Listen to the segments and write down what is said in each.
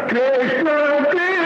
कृष्ण कृष्ण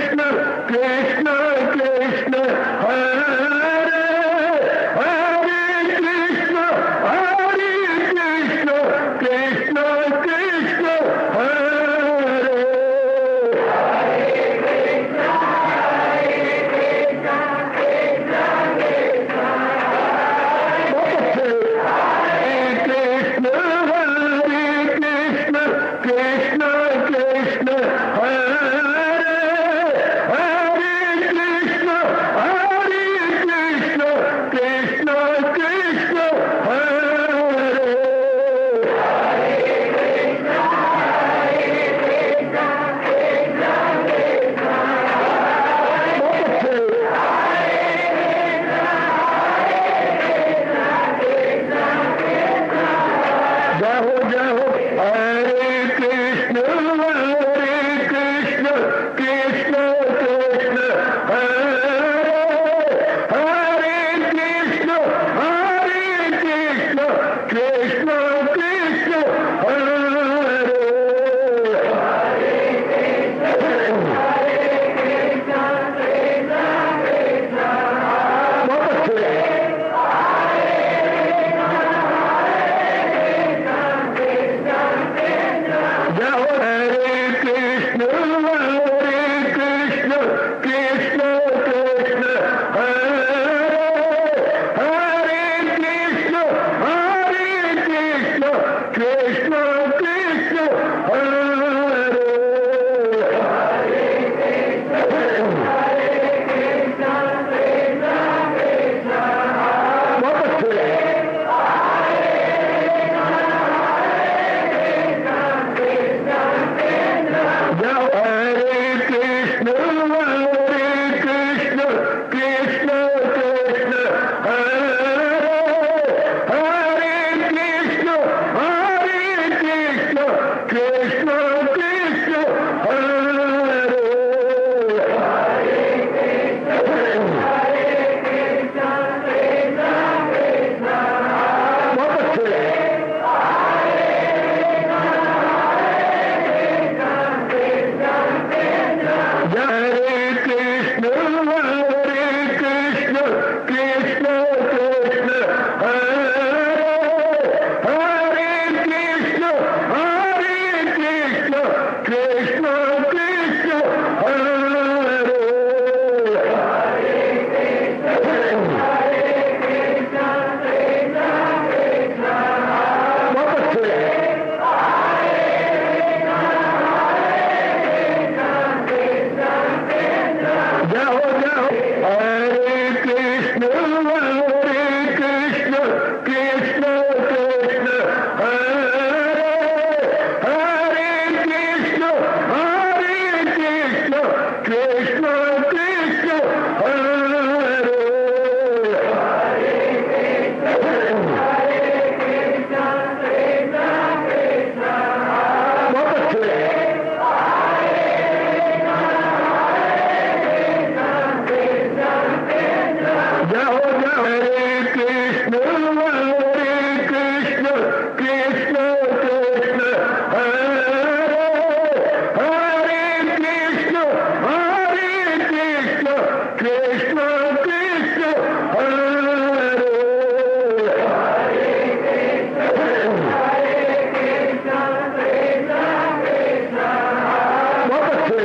हरे कृष्ण कृष्ण हरे बहुत अच्छे जाओ जाओ हरे कृष्ण कृष्ण कृष्ण कृष्ण हरे हरे कृष्ण कृष्ण कृष्ण हरे बहुत अच्छे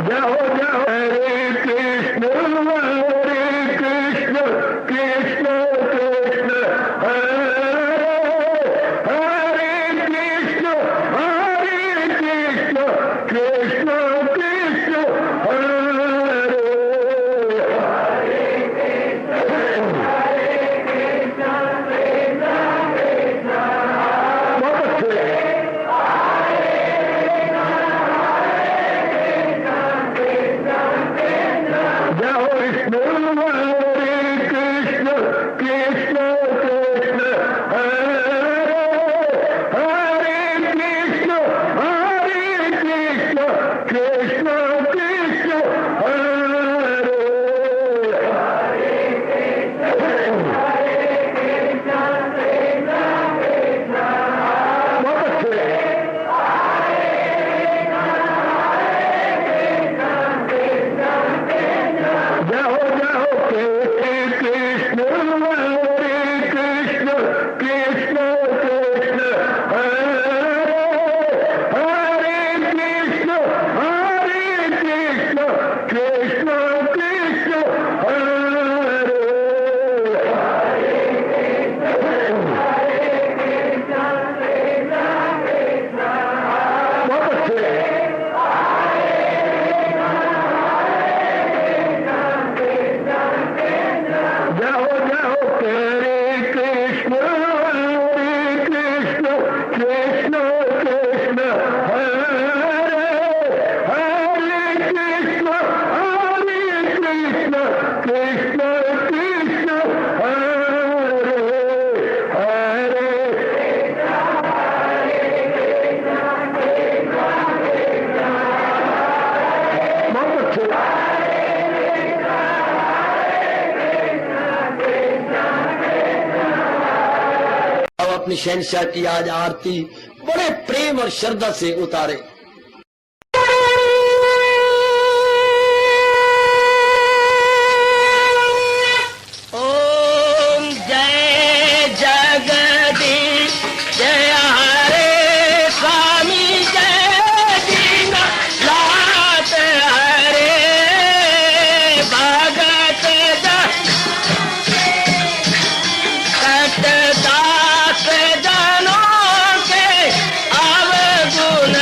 जाओ जाओ हरे कृष्ण कृष्ण कृष्ण कृष्ण हरे हरे कृष्ण कृष्ण कृष्ण हरे बहुत अच्छे जाओ विष्णु हरे कृष्ण कृष्ण कृष्ण हरे हरे कृष्ण कृष्ण कृष्ण हरे बहुत अच्छे जाओ जाओ कृष्ण हरे कृष्ण कृष्ण कृष्ण हरे हरे कृष्ण कृष्ण कृष्ण हरे बहुत अच्छे जाओ जाओ हरे कृष्ण कृष्ण कृष्ण हरे हरे कृष्ण कृष्ण हरे हरे बहुत अच्छे अब अपनी शहनशाह की आज आरती बड़े प्रेम और श्रद्धा से उतारे। ओम जय जगदीश जय हरे स्वामी जय दीना लात हरे भगत दास जनों के अवगुण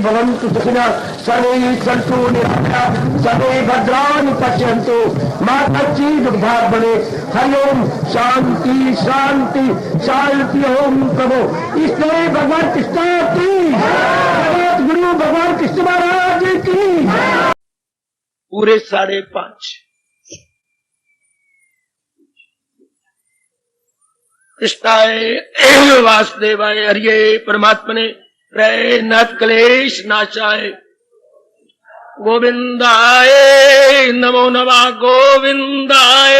भवन्तु सुखिनः सर्वे सन्तु निरामयाः सर्वे भद्राणि पश्यन्तु मा कश्चित् दुर्भाग्यं भवेत्। हरि ओम शांति शांति शांति। ओम प्रभु इसलिए भगवान कृष्ण की जगत गुरु भगवान कृष्ण महाराज की पूरे 5:30 कृष्णाय वासुदेवाय हरिये परमात्मने रे नाथ क्लेश नाशाय गोविंदाय नमो नमः गोविंदाय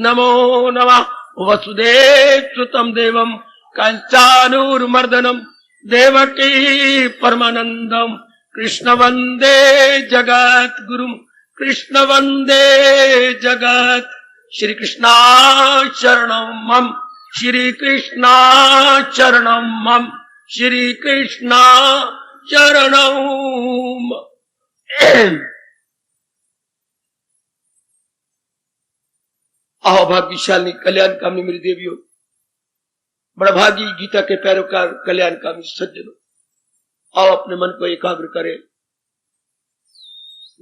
नमो नमः। वसुदेव सुतम देवम कंचानूरमर्दनम देवकी परमानंदम कृष्ण वंदे जगत गुरुम कृष्ण वंदे जगत। श्री कृष्णा शरणम मम श्री कृष्णा शरणम मम श्री कृष्णा शरणम। आओ भाग्यशाली कल्याणकामी मेरी देवियों, बड़ा भागी गीता के पैरोकार कल्याणकामी सज्जनों, आओ अपने मन को एकाग्र करें।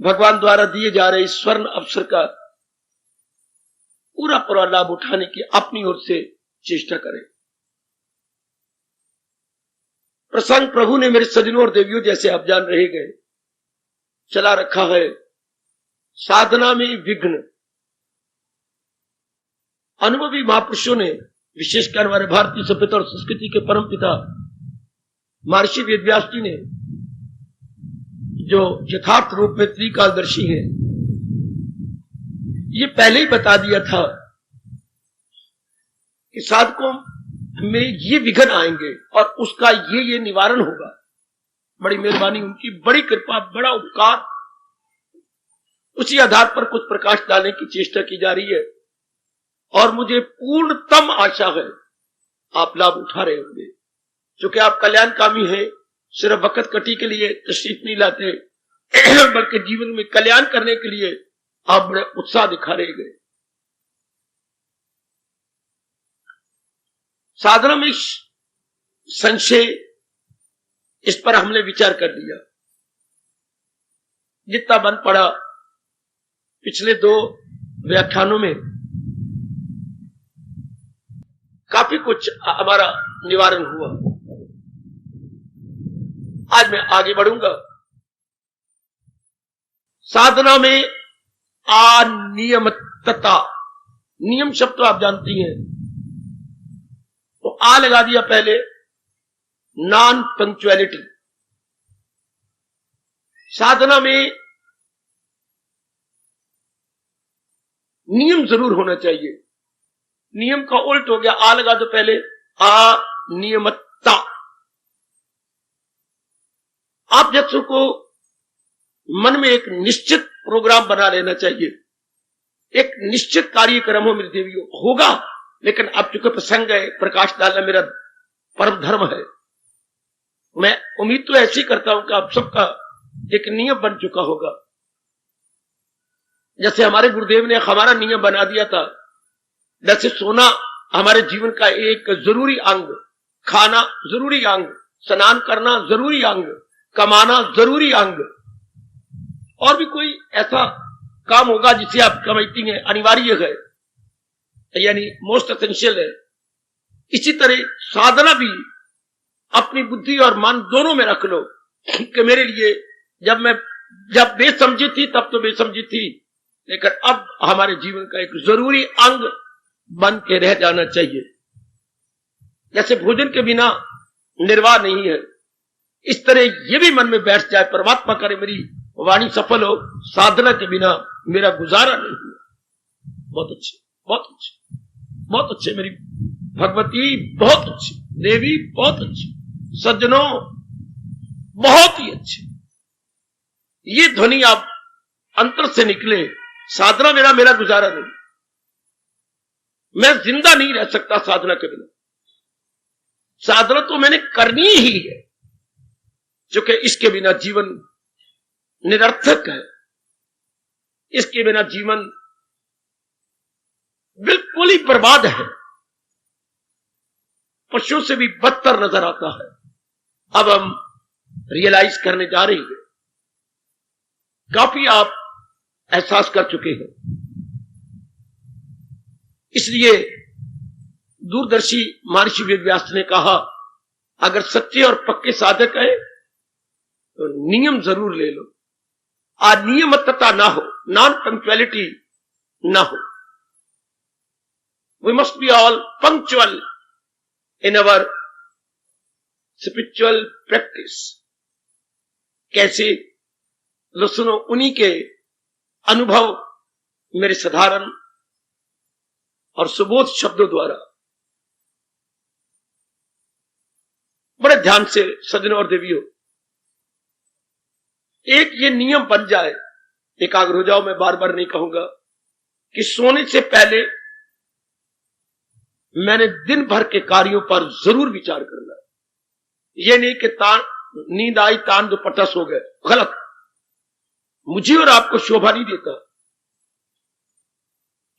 भगवान द्वारा दिए जा रहे इस स्वर्ण अवसर का पूरा पूरा लाभ उठाने की अपनी ओर से चेष्टा करें। प्रसंग प्रभु ने मेरे सज्जनों और देवियों, जैसे आप जान रहे गए, चला रखा है साधना में विघ्न। अनुभवी महापुरुषों ने, विशेषकर हमारे भारतीय सभ्यता और संस्कृति के परम पिता महर्षि वेदव्यास जी ने, जो यथार्थ रूप में त्रिकालदर्शी हैं, ये पहले ही बता दिया था कि साधकों में ये विघ्न आएंगे और उसका ये निवारण होगा। बड़ी मेहरबानी उनकी, बड़ी कृपा, बड़ा उपकार। उसी आधार पर कुछ प्रकाश डालने की चेष्टा की जा रही है और मुझे पूर्णतम आशा है आप लाभ उठा रहे होंगे। क्योंकि आप कल्याणकामी हैं, सिर्फ वक्त कटी के लिए तशरीफ नहीं लाते, बल्कि जीवन में कल्याण करने के लिए आप बड़े उत्साह दिखा रहे गए। साधना में संशय, इस पर हमने विचार कर लिया। जितना बन पड़ा पिछले 2 व्याख्यानों में, काफी कुछ हमारा निवारण हुआ। आज मैं आगे बढ़ूंगा। साधना में अनियमितता, नियम शब्द तो आप जानती हैं, तो आ लगा दिया पहले। नॉन पंक्चुअलिटी, साधना में नियम जरूर होना चाहिए। नियम का उल्ट हो गया, आ लगा दो पहले, अनियमितता। आप जैसों को मन में एक निश्चित प्रोग्राम बना लेना चाहिए, एक निश्चित कार्यक्रम हो मेरी देवियों, होगा। लेकिन अब चूंकि प्रसंग है, प्रकाश डालना मेरा परम धर्म है। मैं उम्मीद तो ऐसी करता हूं कि आप सबका एक नियम बन चुका होगा। जैसे हमारे गुरुदेव ने हमारा नियम बना दिया था, जैसे सोना हमारे जीवन का एक जरूरी अंग, खाना जरूरी अंग, स्नान करना जरूरी अंग, कमाना जरूरी अंग, और भी कोई ऐसा काम होगा जिसे आप कमाती हैं, अनिवार्य है, यानी मोस्ट एसेंशियल है। इसी तरह साधना भी अपनी बुद्धि और मन दोनों में रख लो कि मेरे लिए जब बेसमझी थी तब तो बेसमझी थी, लेकिन अब हमारे जीवन का एक जरूरी अंग बन के रह जाना चाहिए। जैसे भोजन के बिना निर्वाह नहीं है, इस तरह ये भी मन में बैठ जाए, परमात्मा करे मेरी वाणी सफल हो, साधना के बिना मेरा गुजारा नहीं है। बहुत अच्छे, बहुत अच्छे, बहुत अच्छे मेरी भगवती, बहुत अच्छी देवी, बहुत अच्छी सज्जनों, बहुत ही अच्छे। ये ध्वनि आप अंतर से निकले, साधना मेरा गुजारा नहीं, मैं जिंदा नहीं रह सकता साधना के बिना। साधना तो मैंने करनी ही है, क्योंकि इसके बिना जीवन निरर्थक है, इसके बिना जीवन बिल्कुल ही बर्बाद है, पशुओं से भी बदतर नजर आता है। अब हम रियलाइज करने जा रही है। काफी आप एहसास कर चुके हैं। इसलिए दूरदर्शी महर्षि वेदव्यास ने कहा, अगर सच्चे और पक्के साधक है तो नियम जरूर ले लो, अनियमितता ना हो, नॉन पंक्चुअलिटी ना हो। We must be all punctual in our spiritual practice. कैसे? लो सुनो उन्हीं के अनुभव मेरे साधारण और सुबोध शब्दों द्वारा। बड़े ध्यान से सज्जनों और देवियों, एक ये नियम बन जाए, एकाग्र हो जाओ। मैं बार बार नहीं कहूंगा कि सोने से पहले मैंने दिन भर के कार्यों पर जरूर विचार करना। ये नहीं कि नींद आई, तान दुपट्टा सो गए, गलत। मुझे और आपको शोभा नहीं देता।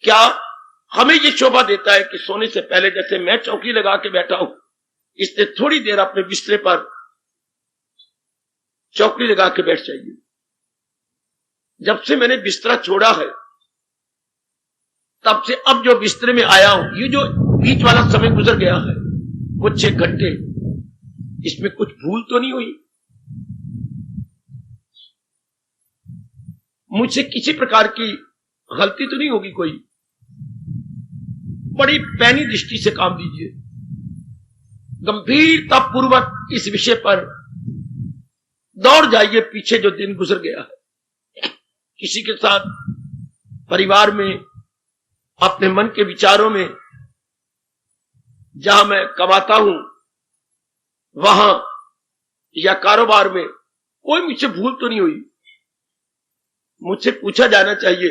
क्या हमें ये शोभा देता है कि सोने से पहले, जैसे मैं चौकी लगा के बैठा हूं, इससे थोड़ी देर अपने बिस्तर पर चौकी लगा के बैठ जाइए। जब से मैंने बिस्तरा छोड़ा है, तब से अब जो बिस्तर में आया हूं, ये जो बीच वाला समय गुजर गया है, कुछ 6 घंटे, इसमें कुछ भूल तो नहीं हुई? मुझसे किसी प्रकार की गलती तो नहीं होगी कोई? बड़ी पैनी दृष्टि से काम दीजिए, गंभीरता पूर्वक इस विषय पर दौड़ जाइए। पीछे जो दिन गुजर गया है, किसी के साथ, परिवार में, अपने मन के विचारों में, जहां मैं कमाता हूं वहां, या कारोबार में, कोई मुझसे भूल तो नहीं हुई? मुझसे पूछा जाना चाहिए,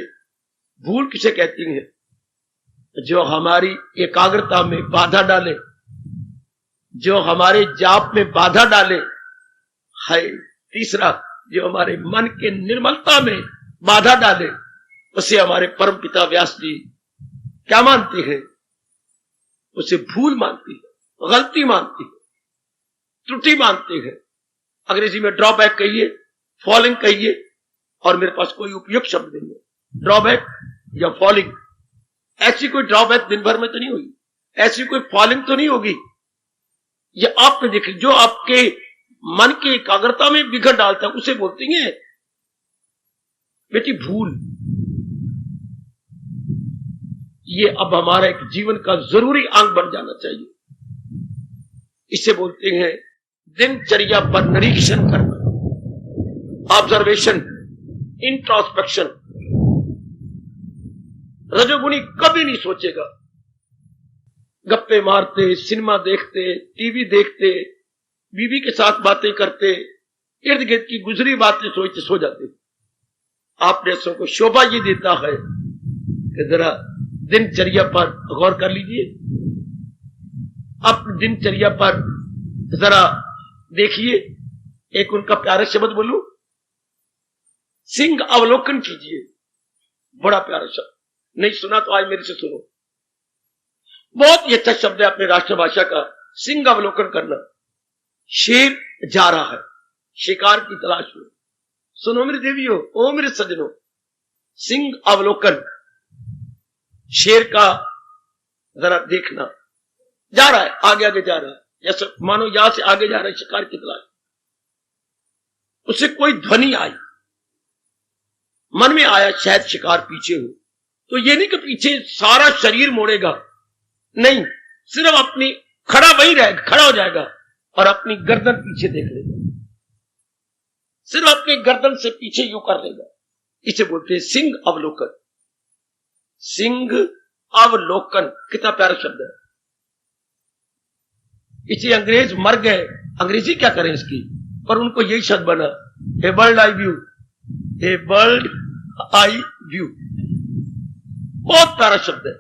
भूल किसे कहती है? जो हमारी एकाग्रता में बाधा डाले, जो हमारे जाप में बाधा डाले है। तीसरा, जो हमारे मन के निर्मलता में बाधा डाले, उसे हमारे परम पिता व्यास जी क्या मानते हैं? उसे भूल मानती है, गलती मानती है, त्रुटि मानते हैं। अंग्रेजी में ड्रॉबैक कहिए, फॉलिंग कहिए, और मेरे पास कोई उपयुक्त शब्द नहीं है। ड्रॉबैक या फॉलिंग, ऐसी कोई ड्रॉबैक दिन भर में तो नहीं हुई, ऐसी कोई फॉलिंग तो नहीं होगी। ये आपने देखिए, जो आपके मन की एकाग्रता में बिगड़ डालता है, उसे बोलते हैं बेटी भूल। ये अब हमारा एक जीवन का जरूरी अंग बन जाना चाहिए। इसे बोलते हैं दिनचर्या पर निरीक्षण करना, ऑब्जर्वेशन, इंट्रोस्पेक्शन। रजोगुणी कभी नहीं सोचेगा, गप्पे मारते, सिनेमा देखते, टीवी देखते, बीवी के साथ बातें करते, इर्द गिर्द की गुजरी बातें सोचते सो जाते। आप जैसों को शोभा ये देता है कि जरा दिनचर्या पर गौर कर लीजिए, अपनी दिनचर्या पर जरा देखिए। एक उनका प्यारा शब्द बोलूं, सिंह अवलोकन कीजिए। बड़ा प्यारा शब्द, नहीं सुना तो आज मेरे से सुनो। बहुत ही अच्छा शब्द है अपने राष्ट्रभाषा का, सिंह अवलोकन करना। शेर जा रहा है शिकार की तलाश में। सुनो मेरी देवियों, ओ मेरे सज्जनों, सिंह अवलोकन, शेर का जरा देखना। जा रहा है, आगे आगे जा रहा है, जैसे मानो यहां से आगे जा रहा है शिकार की तलाश। उसे कोई ध्वनि आई, मन में आया शायद शिकार पीछे हो, तो ये नहीं कि पीछे सारा शरीर मोड़ेगा, नहीं, सिर्फ अपनी खड़ा वहीं रहेगा, खड़ा हो जाएगा और अपनी गर्दन पीछे देख लेगा, सिर्फ अपनी गर्दन से पीछे यूं कर लेगा। इसे बोलते हैं सिंह अवलोकन। सिंह अवलोकन कितना प्यारा शब्द है। इसे अंग्रेज मर गए, अंग्रेजी क्या करें इसकी, पर उनको यही शब्द बना, ए बर्ड आई व्यू, ए बर्ड आई व्यू। बहुत प्यारा शब्द है।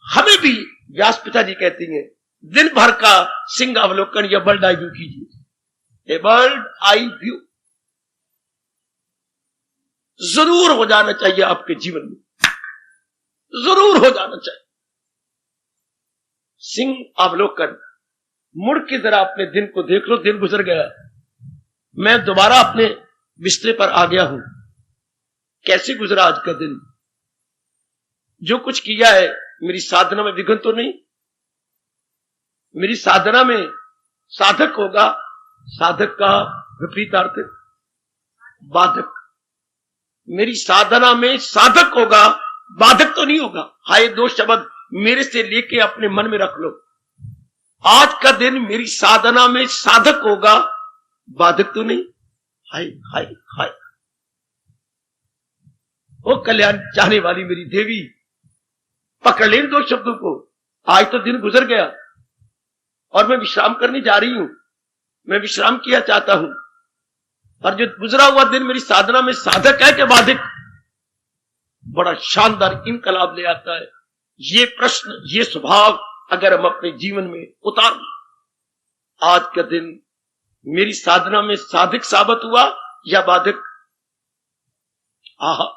हमें भी व्यास पिताजी कहती हैं दिन भर का सिंह अवलोकन या बर्ड आई व्यू कीजिए। ए बर्ड आई व्यू जरूर हो जाना चाहिए आपके जीवन में, जरूर हो जाना चाहिए। सिंह अवलोकन, मुड़ के जरा अपने दिन को देख लो। दिन गुजर गया, मैं दोबारा अपने बिस्तरे पर आ गया हूं। कैसे गुजरा आज का दिन? जो कुछ किया है मेरी साधना में विघ्न तो नहीं? मेरी साधना में साधक होगा, साधक का विपरीत अर्थ बाधक। मेरी साधना में साधक होगा, बाधक तो नहीं होगा। हाय, दो शब्द मेरे से लेके अपने मन में रख लो। आज का दिन मेरी साधना में साधक होगा, बाधक तो नहीं। हाय हाय हाय। ओ कल्याण चाहने वाली मेरी देवी, पकड़ लें दो शब्दों को। आज तो दिन गुजर गया और मैं विश्राम करने जा रही हूं। मैं विश्राम किया चाहता हूं, और जो गुजरा हुआ दिन मेरी साधना में साधक है कि बाधक? बड़ा शानदार इनकलाब ले आता है ये प्रश्न, ये स्वभाव अगर हम अपने जीवन में उतार लें। आज का दिन मेरी साधना में साधक साबित हुआ या बाधक? आहा,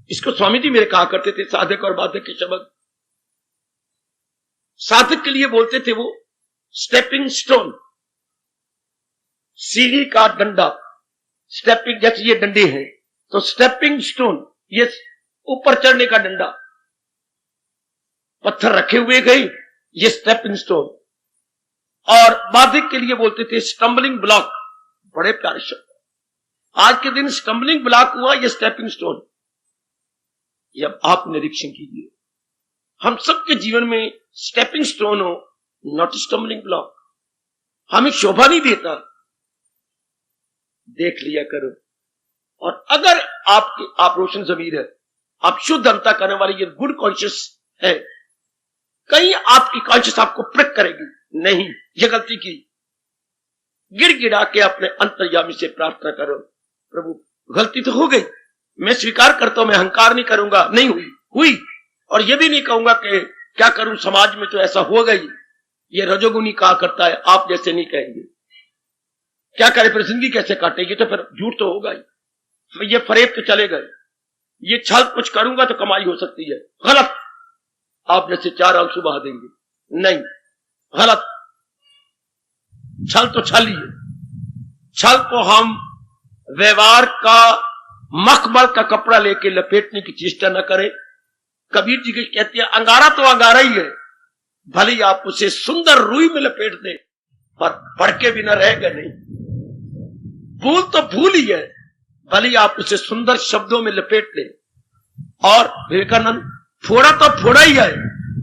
इसको स्वामी जी मेरे कहा करते थे, साधक और बाधक के शब्द। साधक के लिए बोलते थे वो स्टेपिंग स्टोन, सीढ़ी का डंडा। स्टेपिंग, जैसे ये डंडे हैं तो स्टेपिंग स्टोन, ये ऊपर चढ़ने का डंडा। पत्थर रखे हुए गए, ये स्टेपिंग स्टोन। और बाधक के लिए बोलते थे स्टम्बलिंग ब्लॉक। बड़े प्यारे शब्द। आज के दिन स्टम्बलिंग ब्लॉक हुआ, ये स्टेपिंग स्टोन। ये अब आप निरीक्षण कीजिए, हम सबके जीवन में स्टेपिंग स्टोन हो, नॉट स्टम्बलिंग ब्लॉक। हमें शोभा नहीं देता, देख लिया करो। और अगर आप रोशन जमीर है, आप शुद्ध अंता करने वाली ये गुड कॉन्शियस है, कहीं आपकी कॉन्शियस आपको प्रिक करेगी नहीं, ये गलती की। गिड़गिड़ा के अपने अंतर्यामी से प्रार्थना करो, प्रभु गलती तो हो गई, मैं स्वीकार करता हूं, मैं अहंकार नहीं करूंगा, नहीं हुई। और ये भी नहीं कहूंगा कि क्या करूं, समाज में तो ऐसा हो गई। ये रजोगुनी कहा करता है, आप जैसे नहीं कहेंगे। क्या करे फिर, जिंदगी कैसे काटेगी? तो फिर झूठ तो होगा ही, ये फरेब तो चले गए, ये छल कुछ करूंगा तो कमाई हो सकती है। गलत। आप जैसे चार आंसू बहा देंगे, नहीं, गलत। छल तो छल ही है। छल को हम व्यवहार का मखमल का कपड़ा लेके लपेटने की चेष्टा न करें। कबीर जी के कहते हैं, अंगारा तो अंगारा ही है, भले आप उसे सुंदर रुई में लपेट दें, पर भड़के बिना रहेगा नहीं। भूल तो भूल ही है, भले आप उसे सुंदर शब्दों में लपेट लें। और विवेकानंद, फोड़ा तो फोड़ा ही है,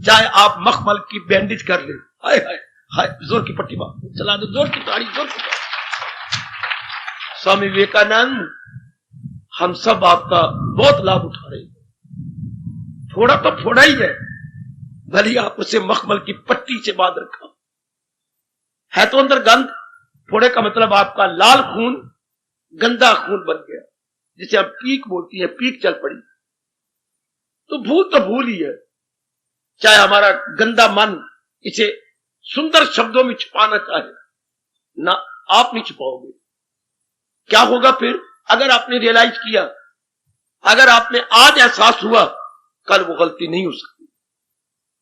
चाहे आप मखमल की बैंडेज कर ले। हाय हाय हाय, जोर की पट्टी चला दो, जोर की ताड़ी, जोर की ताड़ी। स्वामी विवेकानंद, हम सब आपका बहुत लाभ उठा रहे हैं। फोड़ा तो फोड़ा ही है, भले आप उसे मखमल की पट्टी से बांध रखा है, तो अंदर गंध। फोड़े का मतलब आपका लाल खून गंदा खून बन गया, जिसे हम पीक बोलती है, पीक चल पड़ी। तो भूल तो भूल ही है, चाहे हमारा गंदा मन इसे सुंदर शब्दों में छुपाना चाहे ना, आप नहीं छुपाओगे। क्या होगा फिर? अगर आपने रियलाइज किया, अगर आपने आज एहसास हुआ, कल वो गलती नहीं हो सकती।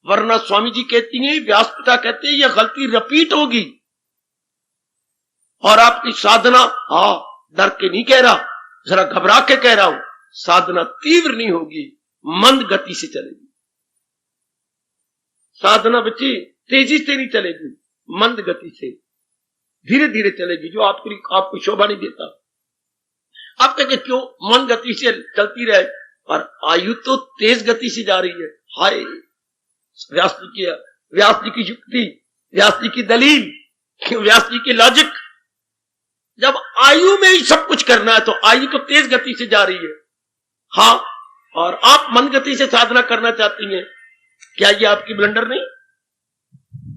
वरना स्वामी जी कहती हैं, व्यास पिता कहते हैं, ये गलती रिपीट होगी। और आपकी साधना, डर के नहीं कह रहा, जरा घबरा के कह रहा हूं, साधना तीव्र नहीं होगी, मंद गति से चलेगी। साधना बच्ची तेजी से नहीं चलेगी, मंद गति से, धीरे धीरे चलेगी, जो आपको शोभा नहीं देता। आप कहेंगे क्यों मंद गति से चलती रहे, पर आयु तो तेज गति से जा रही है। हाय, व्यास जी की युक्ति, व्यास जी की दलील, व्यास जी की लॉजिक। जब आयु में ही सब कुछ करना है, तो आयु तो तेज गति से जा रही है। हाँ, और आप मंद गति से साधना करना चाहती हैं, क्या ये आपकी ब्लंडर नहीं?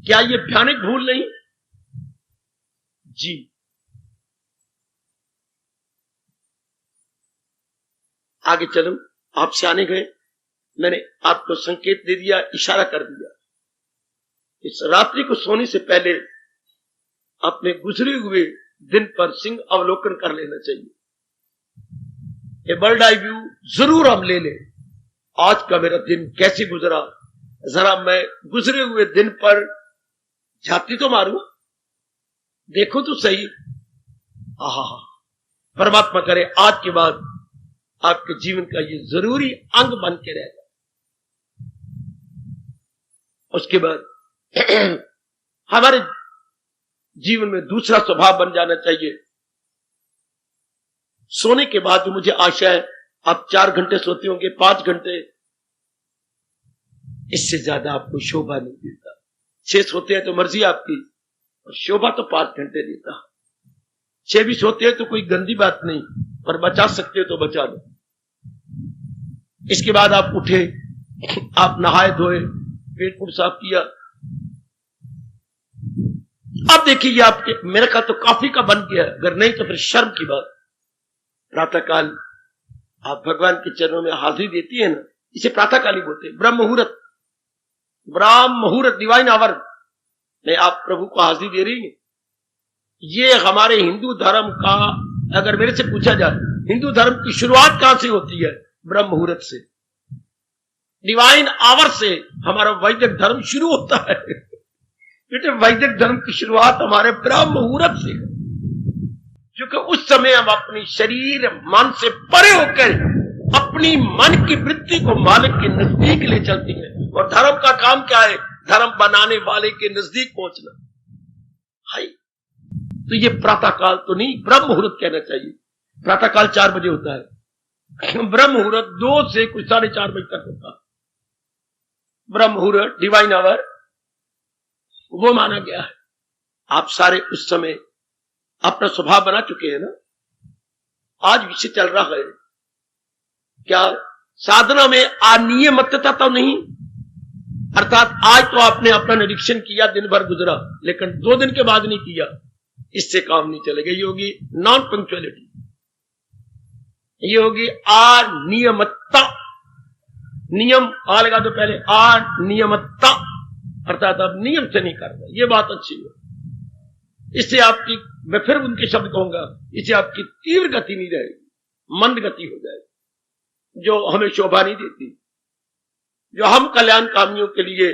क्या ये भयानक भूल नहीं? जी, आगे चलो। आप सियाने गए, मैंने आपको संकेत दे दिया, इशारा कर दिया। इस रात्रि को सोने से पहले अपने गुजरे हुए दिन पर सिंह अवलोकन कर लेना चाहिए। ए बर्ड आई व्यू जरूर हम ले लें। आज का मेरा दिन कैसे गुजरा, जरा मैं गुजरे हुए दिन पर झाती तो मारूं, देखो तो सही। आहा, परमात्मा करे आज के बाद आपके जीवन का ये जरूरी अंग बन के रहेगा। उसके बाद हमारे जीवन में दूसरा स्वभाव बन जाना चाहिए। सोने के बाद मुझे आशा है आप 4 घंटे सोते होंगे, 5 घंटे, इससे ज्यादा आपको शोभा नहीं देता। 6 सोते हैं तो मर्जी आपकी, और शोभा तो 5 घंटे देता। 6 भी सोते हैं तो कोई गंदी बात नहीं, पर बचा सकते हो तो बचा लो। इसके बाद आप उठे, आप नहाए धोए, पेट पूट साफ किया। अब देखिए आपके मेरे का तो काफी का बन गया, अगर नहीं तो फिर शर्म की बात। प्रातःकाल आप भगवान के चरणों में हाजिरी देती है ना, इसे प्रातःकाल ही बोलते हैं। ब्रह्म मुहूर्त डिवाइन आवर में आप प्रभु को हाजिरी दे रही है। ये हमारे हिंदू धर्म का, अगर मेरे से पूछा जाए हिंदू धर्म की शुरुआत कहां से होती है? ब्रह्म मुहूर्त से, डिवाइन आवर से हमारा वैदिक धर्म शुरू होता है। बेटे वैदिक धर्म की शुरुआत हमारे ब्रह्म मुहूर्त से, क्योंकि उस समय हम अपनी शरीर मन से परे होकर अपनी मन की वृत्ति को मालिक के नजदीक ले चलती है। और धर्म का काम क्या है? धर्म बनाने वाले के नजदीक पहुंचना। हाय, तो ये प्रातःकाल तो नहीं, ब्रह्म मुहूर्त कहना चाहिए। प्रातःकाल 4 बजे होता है, ब्रह्म मुहूर्त 2 से कुछ 4:30 बजे तक होता है। ब्रह्म मुहूर्त डिवाइन आवर वो माना गया है। आप सारे उस समय अपना स्वभाव बना चुके हैं ना। आज विषय चल रहा है क्या? साधना में अनियमितता तो नहीं, अर्थात आज तो आपने अपना निरीक्षण किया, दिन भर गुजरा, लेकिन 2 दिन के बाद नहीं किया, इससे काम नहीं चलेगा। ये होगी नॉन पंक्चुअलिटी, ये होगी अनियमितता। नियम आ लगा दो पहले, अनियमितता, अर्थात आप नियम से नहीं कर रहे। ये बात अच्छी है। इससे आपकी, मैं फिर उनके शब्द कहूंगा, इससे आपकी तीव्र गति नहीं रहेगी, मंद गति हो जाएगी, जो हमें शोभा नहीं देती, जो हम कल्याण कामियों के लिए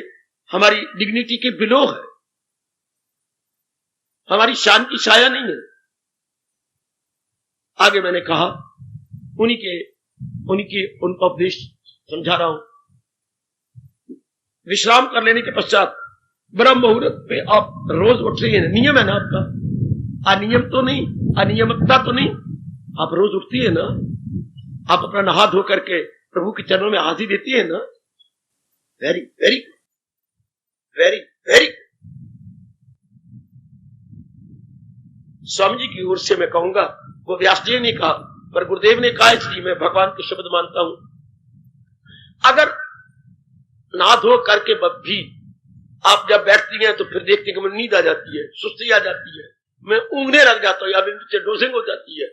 हमारी डिग्निटी के बिलो है, हमारी शान की छाया नहीं है। आगे मैंने कहा उनका उपदेश समझा रहा हूं। विश्राम कर लेने के पश्चात ब्रह्म मुहूर्त पे आप रोज उठ रही है, नियम है ना आपका, अनियम तो नहीं, अनियमितता तो नहीं, आप रोज उठती है ना, आप अपना नहा धो करके प्रभु के चरणों में हाजिरी देती है ना। Very very very very. Swami ji की ओर से मैं कहूंगा, वो व्यास जी ने कहा, पर गुरुदेव ने कहा, इसलिए मैं भगवान के शब्द मानता हूं। अगर नहा धो करके भी आप जब बैठती हैं तो फिर देखते हैं कि नींद आ जाती है, सुस्ती आ जाती है, मैं ऊँघने लग जाता हूं या नीचे डोजिंग हो जाती है।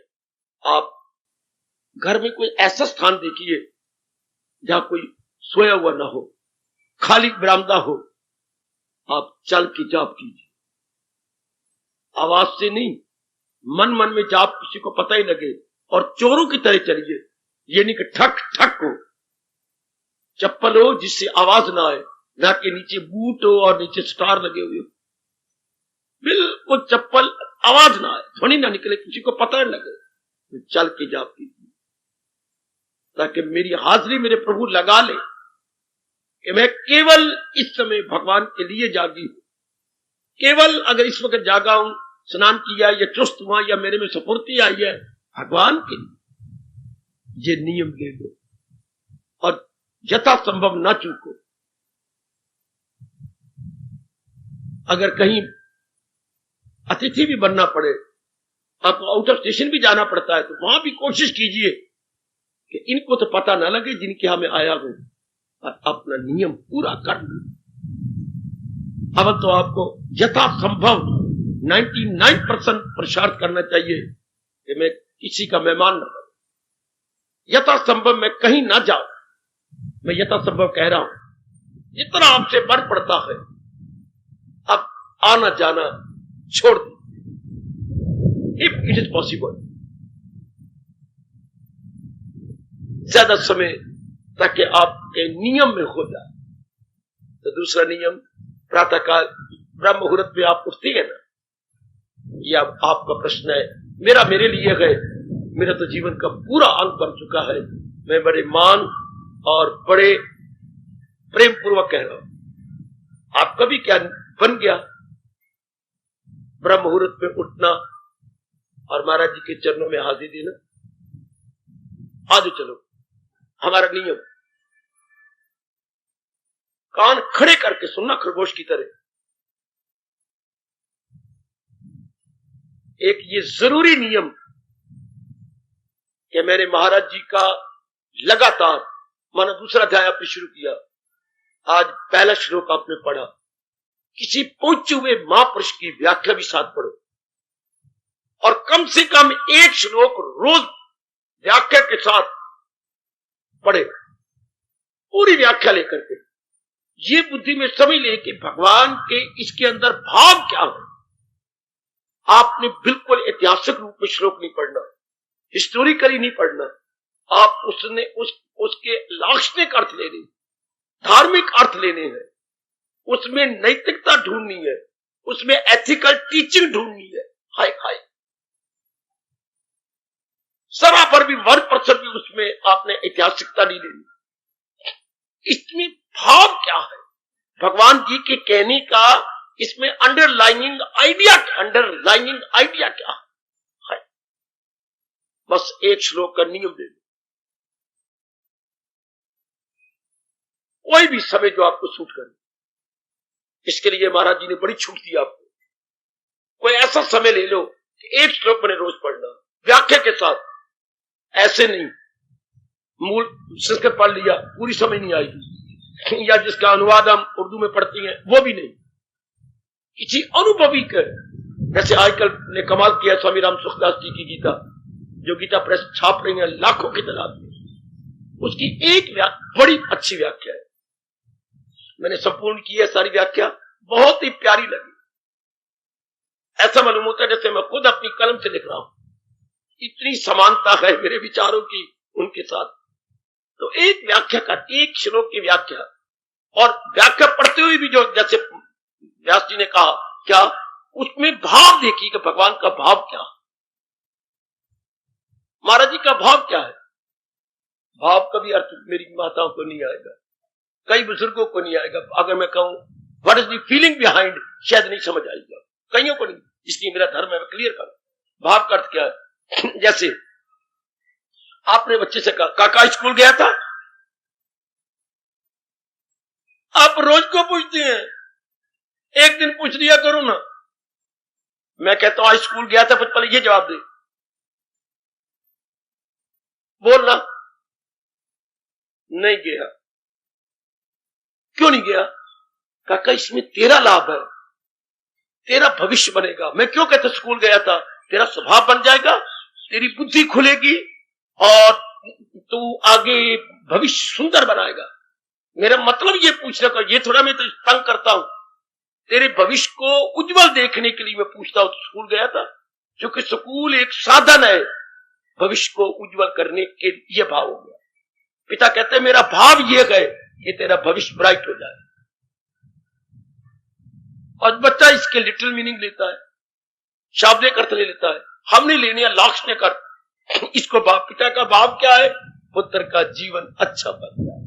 आप घर में कोई ऐसा स्थान देखिए जहां कोई सोया हुआ ना हो, खाली बरामदा हो, आप चल के जाप कीजिए। आवाज से नहीं, मन मन में जाप, किसी को पता ही लगे, और चोरों की तरह चलिए। ये नहीं कि ठक ठक हो, चप्पल हो जिससे आवाज ना आए, ना के नीचे बूट हो और नीचे स्टार लगे हुए हो, बिल्कुल चप्पल आवाज ना आए, ध्वनि ना निकले, किसी को पता नहीं लगे, तो चल के जाप कीजिए, ताकि मेरी हाजिरी मेरे प्रभु लगा ले कि मैं केवल इस समय भगवान के लिए जागी हूं। केवल अगर इस वक्त जागा हूं, स्नान किया या चुस्त हुआ या मेरे में स्फूर्ति आई है, भगवान के लिए। ये नियम ले लो और यथासंभव ना चूको। अगर कहीं अतिथि भी बनना पड़े, आपको आउट ऑफ स्टेशन भी जाना पड़ता है, तो वहां भी कोशिश कीजिए कि इनको तो पता ना लगे जिनके यहां मैं आया हूं, और अपना नियम पूरा कर लो। अब तो आपको यथासंभव 99% पुरुषार्थ करना चाहिए कि मैं किसी का मेहमान न बनूं, यथासंभव मैं कहीं ना जाऊं। मैं यथासंभव कह रहा हूं, जितना आपसे बढ़ पड़ता है, अब आना जाना छोड़ दीजिए, इफ इट इज पॉसिबल। ज्यादा समय ताकि आपके नियम में हो जाए। तो दूसरा नियम, प्रातःकाल ब्रह्म मुहूर्त में आप उठती है ना, ये अब आपका प्रश्न है, मेरा मेरे लिए है, मेरा तो जीवन का पूरा अंग बन चुका है। मैं बड़े मान और बड़े प्रेम पूर्वक कह रहा हूं, आपका भी क्या बन गया ब्रह्म मुहूर्त में उठना और महाराज जी के चरणों में हाजिरी देना। आज चलो, हमारा नियम कान खड़े करके सुनना खरगोश की तरह। एक ये जरूरी नियम कि मैंने महाराज जी का लगातार, माना दूसरा अध्याय आपने शुरू किया, आज पहला श्लोक आपने पढ़ा, किसी पहुंचे हुए महापुरुष की व्याख्या भी साथ पढ़ो और कम से कम एक श्लोक रोज व्याख्या के साथ पढ़े, पूरी व्याख्या लेकर के। ये बुद्धि में समझ ले कि भगवान के इसके अंदर भाव क्या है। आपने बिल्कुल ऐतिहासिक रूप में श्लोक नहीं पढ़ना, हिस्टोरिकली नहीं पढ़ना, आप उसके लाक्षणिक अर्थ लेने, धार्मिक अर्थ लेने हैं, उसमें नैतिकता ढूंढनी है, उसमें एथिकल टीचिंग ढूंढनी है। हाय हाय, सरा पर भी 1% भी उसमें आपने ऐतिहासिकता नहीं लेनी। इसमें भाव क्या है भगवान जी के कहने का, इसमें अंडरलाइनिंग आइडिया क्या है। बस एक श्लोक का नियम ले लो, कोई भी समय जो आपको सूट करे। इसके लिए महाराज जी ने बड़ी छूट दी आपको, कोई ऐसा समय ले लो कि एक श्लोक मैंने रोज पढ़ना व्याख्या के साथ। ऐसे नहीं मूल संस्कृत पढ़ लिया, पूरी समझ नहीं आएगी, या जिसका अनुवाद हम उर्दू में पढ़ती हैं वो भी नहीं। किसी अनुभवी कर, जैसे आजकल ने कमाल किया स्वामी राम सुखदास जी की गीता, जो गीता प्रेस छाप रही है लाखों की तादाद में, उसकी एक बड़ी अच्छी व्याख्या है। मैंने संपूर्ण की है सारी व्याख्या, बहुत ही प्यारी लगी। ऐसा मालूम होता है जैसे मैं खुद अपनी कलम से लिख रहा हूं, इतनी समानता है मेरे विचारों की उनके साथ। तो एक व्याख्या का, एक श्लोक की व्याख्या, और व्याख्या पढ़ते हुए भी जो जैसे व्यास जी ने कहा, क्या उसमें भाव देखिए कि भगवान का भाव क्या, महाराज जी का भाव क्या है। भाव का भी अर्थ मेरी माताओं को नहीं आएगा, कई बुजुर्गों को नहीं आएगा। अगर मैं कहूं what is the feeling behind, शायद नहीं समझ आएगा कईयों को नहीं, इसलिए मेरा धर्म है मैं क्लियर करूं भाव का अर्थ क्या है। जैसे आपने बच्चे से कहा काका स्कूल गया था, आप रोज को पूछते हैं, एक दिन पूछ लिया करो ना। मैं कहता हूं आज स्कूल गया था, पहले ये जवाब दे, बोलना नहीं गया। क्यों नहीं गया? काका इसमें तेरा लाभ है, तेरा भविष्य बनेगा। मैं क्यों कहता स्कूल गया था? तेरा स्वभाव बन जाएगा, तेरी बुद्धि खुलेगी और तू आगे भविष्य सुंदर बनाएगा। मेरा मतलब ये पूछने का, ये थोड़ा मैं तो तंग करता हूं, तेरे भविष्य को उज्जवल देखने के लिए मैं पूछता हूं तो स्कूल गया था, क्योंकि स्कूल एक साधन है भविष्य को उज्जवल करने के। ये भाव हो गया। पिता कहते हैं मेरा भाव ये है कि तेरा भविष्य ब्राइट हो जाए, और बच्चा इसके लिटिल मीनिंग लेता है, शाब्दिक अर्थ ले लेता है। हमने लेने लाक्षणिक अर्थ। इसको बाप, पिता का भाव क्या है? पुत्र का जीवन अच्छा बन जाए,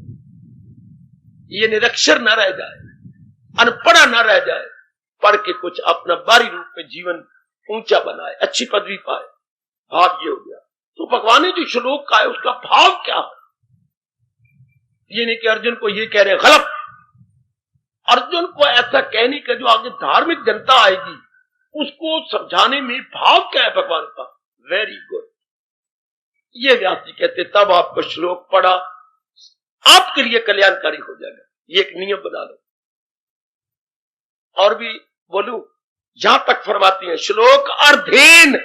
ये निरक्षर न रह जाए, अनपढ़ा न रह जाए, पढ़ के कुछ अपना बाहरी रूप में जीवन ऊंचा बनाए, अच्छी पदवी पाए। भाव ये हो गया। तो भगवान ने जो श्लोक कहा है उसका भाव क्या है? ये नहीं कि अर्जुन को ये कह रहे गलत। अर्जुन को ऐसा कहने का, जो आगे धार्मिक जनता आएगी उसको समझाने में भाव क्या है भगवान का। Very good. ये व्यास जी कहते तब आपको श्लोक पढ़ा आपके लिए कल्याणकारी हो जाएगा। ये एक नियम बना लो। और भी बोलू, यहां तक फरमाती है श्लोक अर्धेन,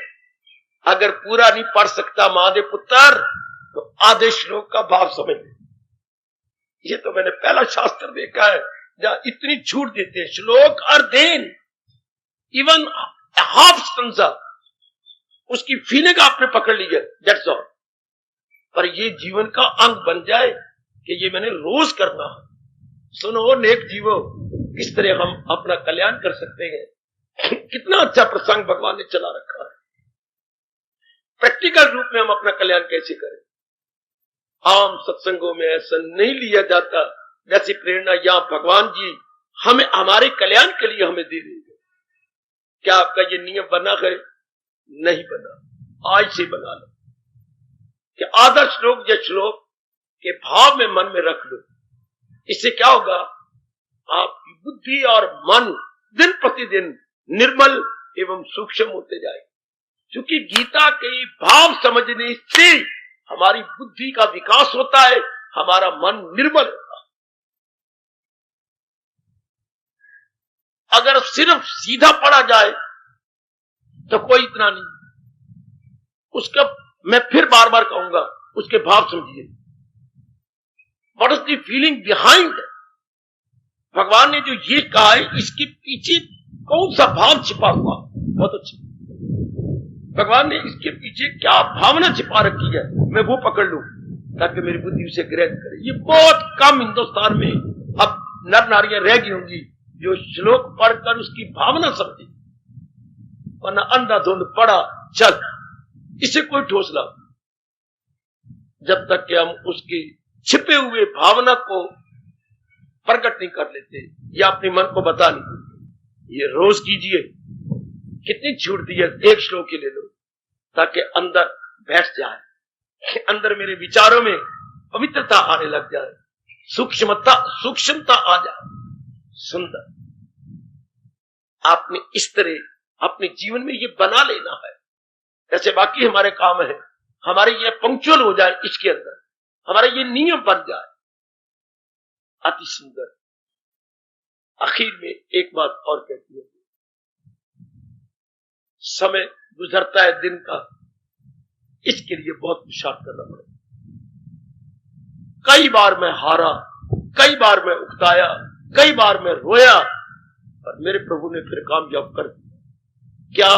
अगर पूरा नहीं पढ़ सकता महादेव पुत्र तो आधे श्लोक का भाव समझ ले। ये तो मैंने पहला शास्त्र देखा है जहां इतनी छूट देते हैं। श्लोक अर्धेन, इवन हाफ स्टंजा, उसकी फीलिंग आपने पकड़ ली है, दैट्स ऑल। पर ये जीवन का अंग बन जाए कि ये मैंने रोज करना है। सुनो नेक जीवो, किस तरह हम अपना कल्याण कर सकते हैं। कितना अच्छा प्रसंग भगवान ने चला रखा है। प्रैक्टिकल रूप में हम अपना कल्याण कैसे करें। आम सत्संगों में ऐसा नहीं लिया जाता, वैसी प्रेरणा यहां भगवान जी हमें हमारे कल्याण के लिए हमें दे रही है। क्या आपका ये नियम बना है? नहीं बना, आज से बना लो कि आधा श्लोक या श्लोक के भाव में मन में रख लो। इससे क्या होगा, आपकी बुद्धि और मन दिन प्रतिदिन निर्मल एवं सूक्ष्म होते जाएगा। क्योंकि गीता के भाव समझने से हमारी बुद्धि का विकास होता है, हमारा मन निर्मल होता है। अगर सिर्फ सीधा पढ़ा जाए तो कोई इतना नहीं, उसका मैं फिर बार बार कहूंगा, उसके भाव समझिए। What is the feeling behind. भगवान ने जो ये कहा है, इसके पीछे कौन सा भाव छिपा हुआ। बहुत अच्छा, भगवान ने इसके पीछे क्या भावना छिपा रखी है, मैं वो पकड़ लूं ताकि मेरी बुद्धि उसे ग्रहण करे। ये बहुत कम हिंदुस्तान में अब नर नारियां रह गई होंगी जो श्लोक पढ़कर उसकी भावना समझे, वरना अंधाधुंध पढ़ा चल, इसे कोई ठोस लाभ। जब तक कि हम उसकी छिपे हुए भावना को प्रकट नहीं कर लेते या अपने मन को बता नहीं देते। ये रोज कीजिए, कितनी छूट दी है, एक श्लोक ही ले लो ताकि अंदर बैठ जाए, अंदर मेरे विचारों में पवित्रता आने लग जाए, सूक्ष्मता आ जाए। सुंदर, आपने इस तरह अपने जीवन में ये बना लेना है। जैसे बाकी हमारे काम है, हमारे ये पंक्चुअल हो जाए, इसके अंदर हमारा ये नियम बन जाए। अति सुंदर। आखिर में एक बात और कहती है, समय गुजरता है दिन का, इसके लिए बहुत पुरुषार्थ करना पड़ेगा। कई बार मैं हारा, कई बार मैं उकताया, कई बार मैं रोया, पर मेरे प्रभु ने फिर कामयाब कर दिया। क्या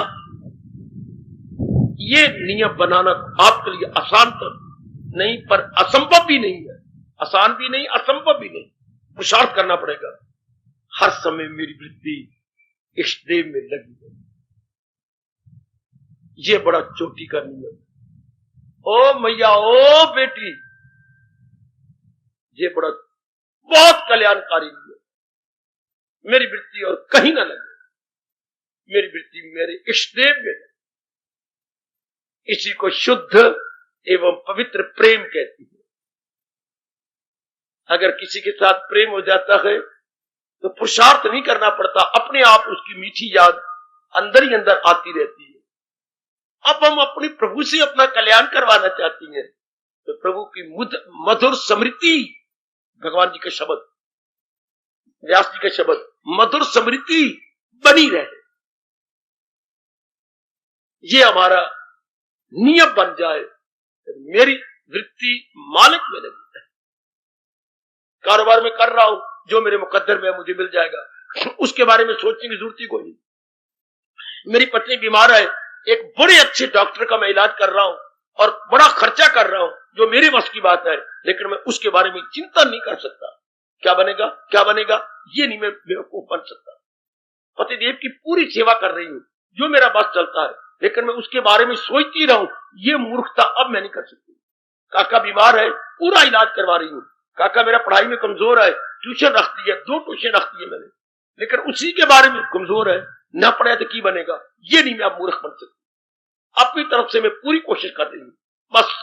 ये नियम बनाना आपके लिए आसान तो नहीं, पर असंभव भी नहीं है। आसान भी नहीं, असंभव भी नहीं, पुरुषार्थ करना पड़ेगा। हर समय मेरी वृत्ति इष्टदेव में लगी है, ये बड़ा चोटी का नियम। ओ मैया, ओ बेटी, ये बड़ा बहुत कल्याणकारी नियम। मेरी वृत्ति और कहीं ना लगे, मेरी वृत्ति मेरे इष्टदेव में लगे। इसी को शुद्ध एवं पवित्र प्रेम कहती है। अगर किसी के साथ प्रेम हो जाता है तो पुरुषार्थ नहीं करना पड़ता, अपने आप उसकी मीठी याद अंदर ही अंदर आती रहती है। अब हम अपने प्रभु से अपना कल्याण करवाना चाहती हैं तो प्रभु की मधुर स्मृति, भगवान जी का शब्द, व्यास जी का शब्द, मधुर स्मृति बनी रहे, ये हमारा नियम बन जाए। मेरी वृत्ति मालिक में लगी है, कारोबार में कर रहा हूं, जो मेरे मुकद्दर में मुझे मिल जाएगा, उसके बारे में सोचने की जरूरत ही कोई नहीं। मेरी पत्नी बीमार है, एक बड़े अच्छे डॉक्टर का मैं इलाज कर रहा हूं और बड़ा खर्चा कर रहा हूं, जो मेरे वश की बात है, लेकिन मैं उसके बारे में चिंता नहीं कर सकता। क्या बनेगा, क्या बनेगा, ये नहीं मैं बेवकूफ बन सकता। पतिदेव की पूरी सेवा कर रही हूं, जो मेरा बस चलता है, लेकिन मैं उसके बारे में सोचती रहूं, ये मूर्खता अब मैं नहीं कर सकती। काका बीमार है, पूरा इलाज करवा रही हूं। काका मेरा पढ़ाई में कमजोर है, ट्यूशन रखती है, 2 ट्यूशन रखती है मैंने, लेकिन उसी के बारे में कमजोर है, ना पढ़े तो की बनेगा, ये नहीं मैं अब मूर्ख बन सकती। अपनी तरफ से मैं पूरी कोशिश कर रही हूं बस।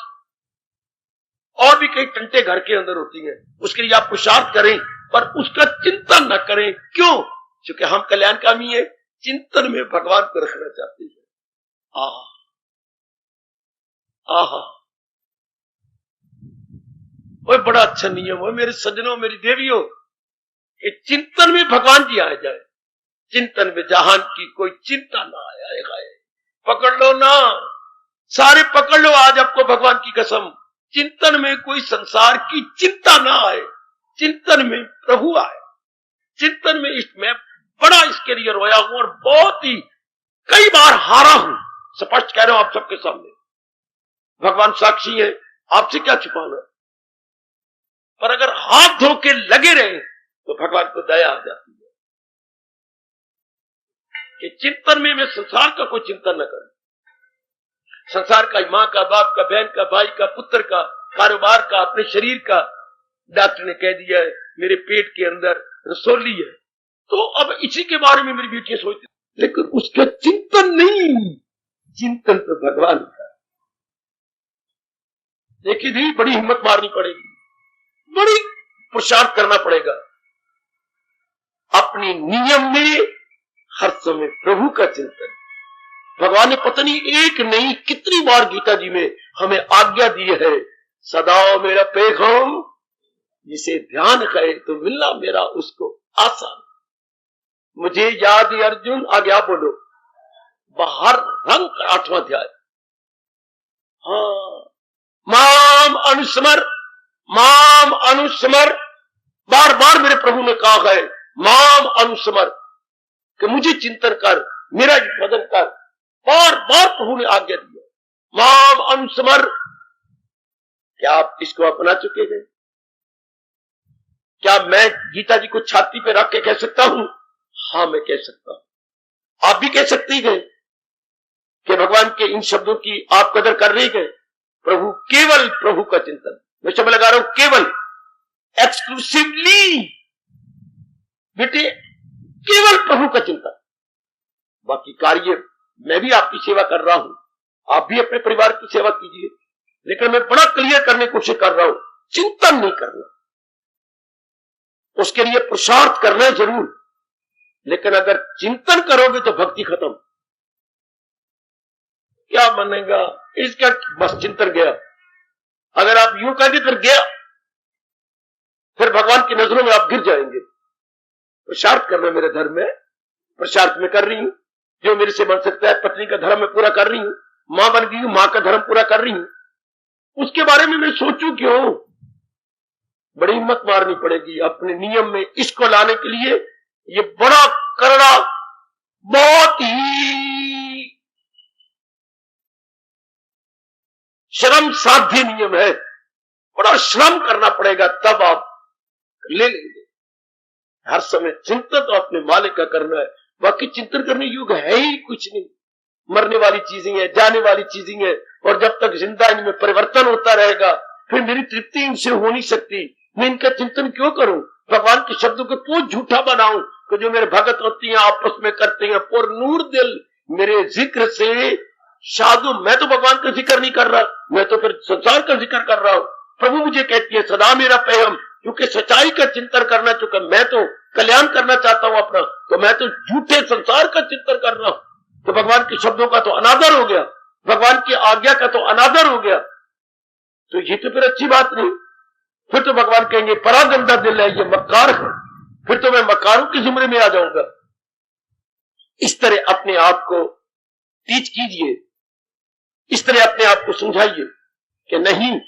और भी कई टंटे घर के अंदर होती हैं, उसके लिए आप पुरुषार्थ करें, पर उसका चिंतन न करें। क्यों? क्योंकि हम कल्याणकामी है, चिंतन में भगवान को रखना चाहते हैं। आहा, वो बड़ा अच्छा नियम है मेरे सज्जनों, मेरी देवियों, कि चिंतन में भगवान जी आ जाए। चिंतन में जहान की कोई चिंता ना आए। पकड़ लो ना, सारे पकड़ लो आज आपको भगवान की कसम। चिंतन में कोई संसार की चिंता ना आए, चिंतन में प्रभु आए। चिंतन में मैं बड़ा इसके लिए रोया हूं और बहुत ही कई बार हारा हूं, स्पष्ट कह रहा हूं आप सबके सामने। भगवान साक्षी है, आपसे क्या छुपाना। पर अगर हाथ धो के लगे रहे तो भगवान को दया आ जाती है। कि चिंतन में मैं संसार का कोई चिंतन न करूं। संसार का, मां का, बाप का, बहन का, भाई का, पुत्र का, कारोबार का, अपने शरीर का। डॉक्टर ने कह दिया है मेरे पेट के अंदर रसोली है, तो अब इसी के बारे में मेरी बेटियां सोचती, लेकिन उसका चिंतन नहीं, चिंतन तो भगवान का। देखिए दी, बड़ी हिम्मत मारनी पड़ेगी, बड़ी पुरुषार्थ करना पड़ेगा। अपनी नियम में हर समय प्रभु का चिंतन। भगवान ने पता नहीं एक नहीं कितनी बार गीता जी में हमें आज्ञा दी है, सदा मेरा पैगाम जिसे ध्यान करे तो मिलना मेरा उसको आसान। मुझे याद है अर्जुन, आज्ञा बोलो। बाहर रंग 8वां अध्याय। हाँ, माम अनुस्मर, माम अनुस्मर, बार बार मेरे प्रभु ने कहा है माम अनुस्मर, कि मुझे चिंतन कर, मेरा भजन कर। बार बार प्रभु ने आज्ञा दी है, माम अनुस्मर। क्या आप इसको अपना चुके हैं? क्या मैं गीता जी को छाती पे रख के कह सकता हूं? हाँ, मैं कह सकता हूं। आप भी कह सकते हैं कि भगवान के इन शब्दों की आप कदर कर रही है। प्रभु, केवल प्रभु का चिंतन। मैं शब्द लगा रहा हूं, केवल, एक्सक्लूसिवली। बेटे, केवल प्रभु का चिंतन। बाकी कार्य मैं भी आपकी सेवा कर रहा हूं, आप भी अपने परिवार की सेवा कीजिए, लेकिन मैं बड़ा क्लियर करने की कोशिश कर रहा हूं, चिंतन नहीं करना। उसके लिए पुरुषार्थ करना जरूर, लेकिन अगर चिंतन करोगे तो भक्ति खत्म। क्या बनेगा इसका? बस चिंतन गया। अगर आप यूं कह फिर गया, फिर भगवान की नजरों में आप गिर जाएंगे। पुरुषार्थ करना मेरे धर्म में, पुरुषार्थ में कर रही हूं जो मेरे से बन सकता है। पत्नी का धर्म मैं पूरा कर रही हूं, मां बन गई हूं, मां का धर्म पूरा कर रही हूं। उसके बारे में मैं सोचूं क्यों? बड़ी हिम्मत मारनी पड़ेगी अपने नियम में इसको लाने के लिए। ये बड़ा करड़ा, बहुत ही श्रम साध्य नियम है, बड़ा श्रम करना पड़ेगा, तब आप ले लेंगे। हर समय चिंतन तो अपने मालिक का करना है, बाकी चिंतन करने योग्य है ही कुछ नहीं। मरने वाली चीजें हैं, जाने वाली चीजें हैं, और जब तक जिंदा इनमें परिवर्तन होता रहेगा, फिर मेरी तृप्ति इनसे हो नहीं सकती। मैं इनका चिंतन क्यों करूं? भगवान के शब्दों को क्यों झूठा बनाऊं कि जो मेरे भगत होती हैं आपस में करते हैं पुर नूर दिल मेरे जिक्र से साधु। मैं तो भगवान का जिक्र नहीं कर रहा, मैं तो फिर संसार का जिक्र कर रहा हूं। प्रभु मुझे कहती है सदा मेरा पैगाम, क्योंकि सच्चाई का चिंतन करना, चुका मैं तो कल्याण करना चाहता हूं अपना, तो मैं तो झूठे संसार का चिंतन कर रहा हूं। तो भगवान के शब्दों का तो अनादर हो गया, भगवान की आज्ञा का तो अनादर हो गया। तो ये तो फिर अच्छी बात नहीं। फिर तो भगवान कहेंगे बड़ा गंदा दिल है, ये मक्कार है, फिर तो मैं मक्कारों के जुमरे में आ जाऊंगा। इस तरह अपने आप को टीच कीजिए, इस तरह अपने आप को समझाइए कि नहीं,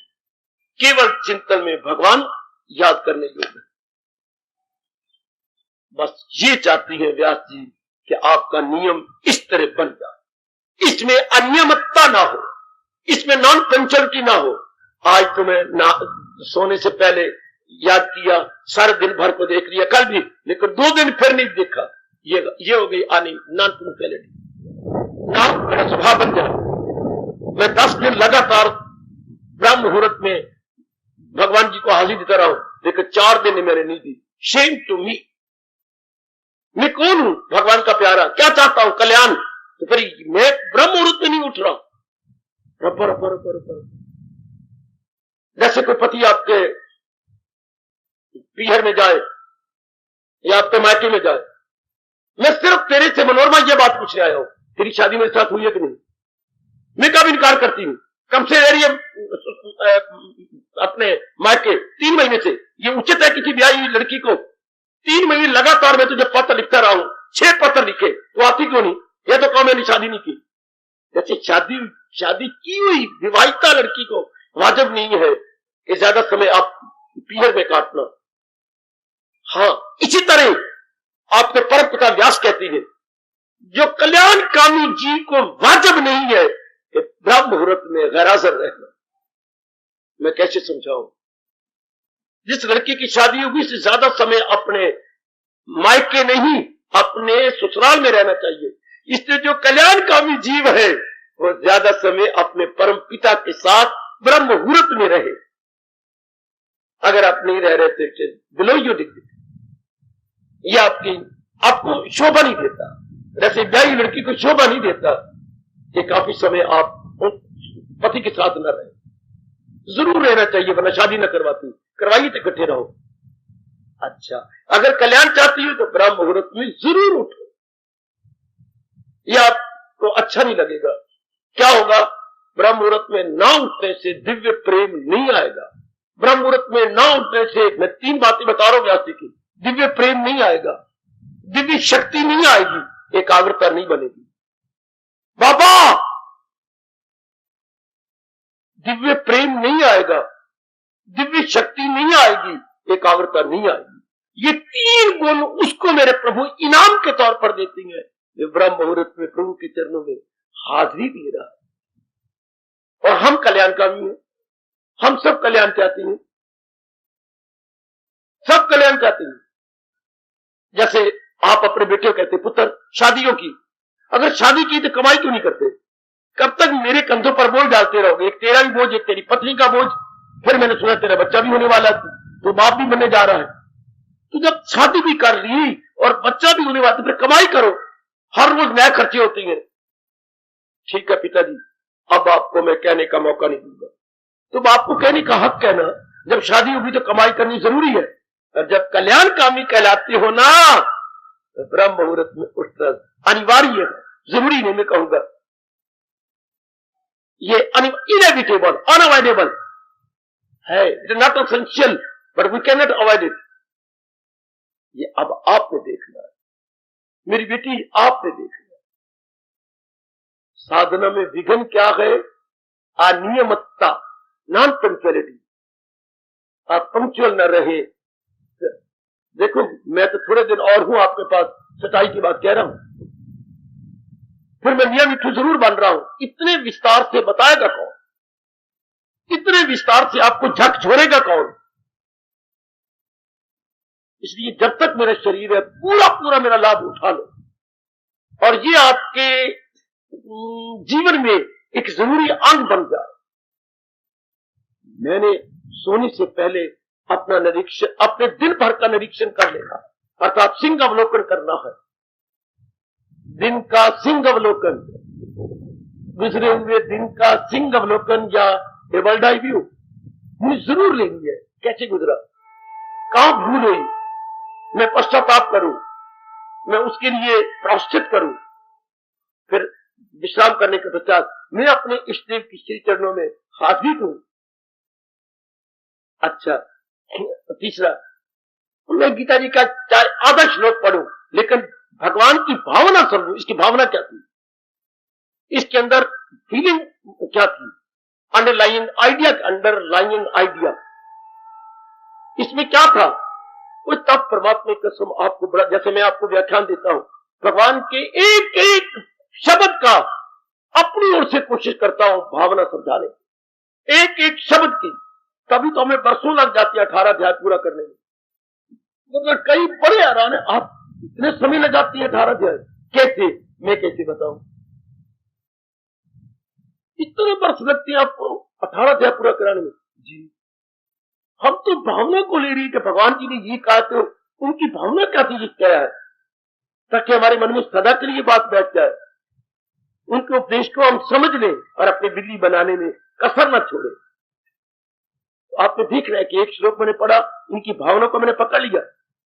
केवल चिंतन में भगवान याद करने योग्य है। बस ये चाहती है व्यास जी कि आपका नियम इस तरह बन जाए, इसमें अनियमितता ना हो, इसमें नॉन पंक्चुअलिटी ना हो। आज तो मैं सोने से पहले याद किया, सारे दिन भर को देख लिया कल भी, लेकिन 2 दिन फिर नहीं देखा। ये हो गई आनी नॉन पंक्चुअलिटी, ना मेरा स्वभाव बन जाए। मैं 10 दिन लगातार ब्रह्म मुहूर्त में भगवान जी को हाजिर देता रहा हूं, लेकिन 4 दिन मैंने नहीं दी। Shem to me. मैं कौन हूं? भगवान का प्यारा, क्या चाहता हूं? कल्याण। तो फिर मैं ब्रह्म मुहूर्त में नहीं उठ रहा। रपर जैसे कोई पति आपके पीहर में जाए या आपके मायके में जाए, मैं सिर्फ तेरे से मनोरमा ये बात पूछने आया हूं, तेरी शादी मेरे साथ हुई है कि नहीं? मैं कब इनकार करती हूं? कम से रह रही है अपने मायके 3 महीने से। ये उचित है किसी ब्याही हुई लड़की को 3 महीने लगातार मैं तुझे पत्र लिखता रहा हूं, 6 पत्र लिखे, तो आती क्यों नहीं? ये तो कहो मैंने शादी नहीं की। जैसे शादी की हुई विवाहिता लड़की को वाजिब नहीं है कि ज्यादा समय आप पीहर में काटना। हाँ, इसी तरह आपके परम पिता व्यास कहती है, जो कल्याणकामी जीव को वाजिब नहीं है कि ब्रह्म मुहूर्त में गैरहाजिर रहना। मैं कैसे समझाऊं? जिस लड़की की शादी होगी उससे ज्यादा समय अपने मायके नहीं अपने ससुराल में रहना चाहिए। इसलिए जो कल्याणकामी जीव है वो ज्यादा समय अपने परम पिता के साथ ब्रह्म मुहूर्त में रहे। अगर आप नहीं रह रहे थे बिलो योर डिग्निटी, ये आपको शोभा नहीं देता, जैसे ब्याही लड़की को शोभा नहीं देता कि काफी समय आप पति के साथ न रहे। जरूर रहना चाहिए, वरना शादी न करवाइए तो इकट्ठे रहो। अच्छा, अगर कल्याण चाहती हो तो ब्रह्म मुहूर्त में जरूर उठो। यह आपको अच्छा नहीं लगेगा। क्या होगा? ब्रह्म मुहूर्त में ना उठने से दिव्य प्रेम नहीं आएगा। ब्रह्म मुहूर्त में ना उठने से, मैं 3 बातें बता रहा हूं व्यास जी की, दिव्य प्रेम नहीं आएगा, दिव्य शक्ति नहीं आएगी, एकाग्रता नहीं बनेगी। बाबा, दिव्य प्रेम नहीं आएगा, दिव्य शक्ति नहीं आएगी, एकाग्रता नहीं आएगी। ये 3 गुण उसको मेरे प्रभु इनाम के तौर पर देती हैं जो ब्रह्म मुहूर्त में प्रभु के चरणों में हाजिरी दे रहा है। और हम कल्याणकामी हैं, हम सब कल्याण चाहते हैं, सब कल्याण चाहते हैं। जैसे आप अपने बेटे को कहते, पुत्र शादियों की, अगर शादी की तो कमाई क्यों नहीं करते? कब तक मेरे कंधों पर बोझ डालते रहोगे? एक तेरा भी बोझ, एक तेरी पत्नी का बोझ, फिर मैंने सुना तेरा बच्चा भी होने वाला, तो बाप भी बनने जा रहा है। तो जब शादी भी कर ली और बच्चा भी होने वाला, तो फिर कमाई करो, हर रोज नए खर्चे होते हैं। ठीक है पिताजी, अब आपको मैं कहने का मौका नहीं दूंगा। तुम आपको कहने का हक है ना, जब शादी होगी तो कमाई करनी जरूरी है, और जब कल्याणकामी कहलाते हो ना, तो ब्रह्म मुहूर्त में उठना अनिवार्य है, जरूरी नहीं मैं कहूंगा, ये इनएविटेबल, अनअवॉइडेबल है। It is not essential but we can not avoid it. ये अब आपने देखना है, मेरी बेटी आपने देखना है। साधना में विघ्न क्या है? अनियमितता, नॉन पंक्चुअलिटी। आप पंक्चुअल न रहे। देखो मैं तो थोड़े दिन और हूं आपके पास, सच्चाई की बात कह रहा हूं, फिर मैं मियां मिट्ठू जरूर बन रहा हूं। इतने विस्तार से बताएगा कौन? इतने विस्तार से आपको झक छोड़ेगा कौन? इसलिए जब तक मेरा शरीर है, पूरा पूरा मेरा लाभ उठा लो, और ये आपके जीवन में एक जरूरी अंग बन जाए। मैंने सोने से पहले अपना निरीक्षण, अपने दिन भर का निरीक्षण कर लेना, अर्थात सिंह अवलोकन करना है। दिन का सिंह अवलोकन, गुजरे हुए दिन का सिंह अवलोकन या वर्ल्ड आई व्यू मुझे जरूर लेनी है। कैसे गुजरा, कहां भूल हुई, मैं पश्चाताप करूं, मैं उसके लिए प्रायश्चित करूं। फिर विश्राम करने के पश्चात मैं अपने इष्टदेव की श्री चरणों में हाजिरी दूं। अच्छा, तीसरा, मैं गीता जी का चाहे आधा श्लोक पढ़ूं, लेकिन भगवान की भावना समझूं। इसकी भावना क्या थी, इसके अंदर फीलिंग क्या थी, अंडरलाइंग आइडिया इसमें क्या था। उस तब परमात्मा की कसम आपको बड़ा, जैसे मैं आपको व्याख्यान देता हूं, भगवान के एक एक शब्द का अपनी ओर से कोशिश करता हूं भावना समझाने, एक एक शब्द की। तभी तो हमें बरसों लग जाती है 18 अध्याय पूरा करने में। मतलब कई बड़े हैरान है, आप इतने समय लग जाती है 18 अध्याय, कैसे, मैं कैसे बताऊं? इतने वर्ष लगते हैं आपको 18 अध्याय पूरा कराने में। जी, हम तो भावना को ले रही कि भगवान जी ने ये कहा, तो उनकी भावना क्या थी ये क्या है, ताकि हमारे मन में सदा के लिए बात बैठ जाए, उनके उपदेश को हम समझ लें और अपनी बिगड़ी बनाने में कसर न छोड़े। तो आपने देख रहे हैं कि एक श्लोक मैंने पढ़ा, उनकी भावना को मैंने पकड़ लिया।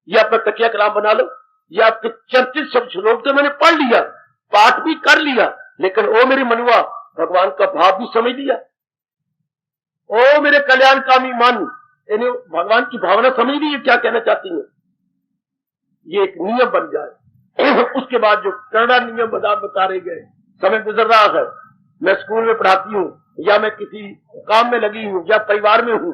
ये अपना तकिया कलाम बना लो, ये आपके चर्चित सब श्लोक तो मैंने पढ़ लिया, पाठ भी कर लिया, लेकिन ओ मेरे मनुआ, भगवान का भाव भी समझ लिया। ओ मेरे कल्याणकामी मन, इन्हें भगवान की भावना समझ ली है, क्या कहना चाहती है। ये एक नियम बन जाए। उसके बाद जो कड़ा नियम बता रहे गए, समय गुजर रहा है, मैं स्कूल में पढ़ाती हूं, या मैं किसी काम में लगी हूं, या परिवार में हूं,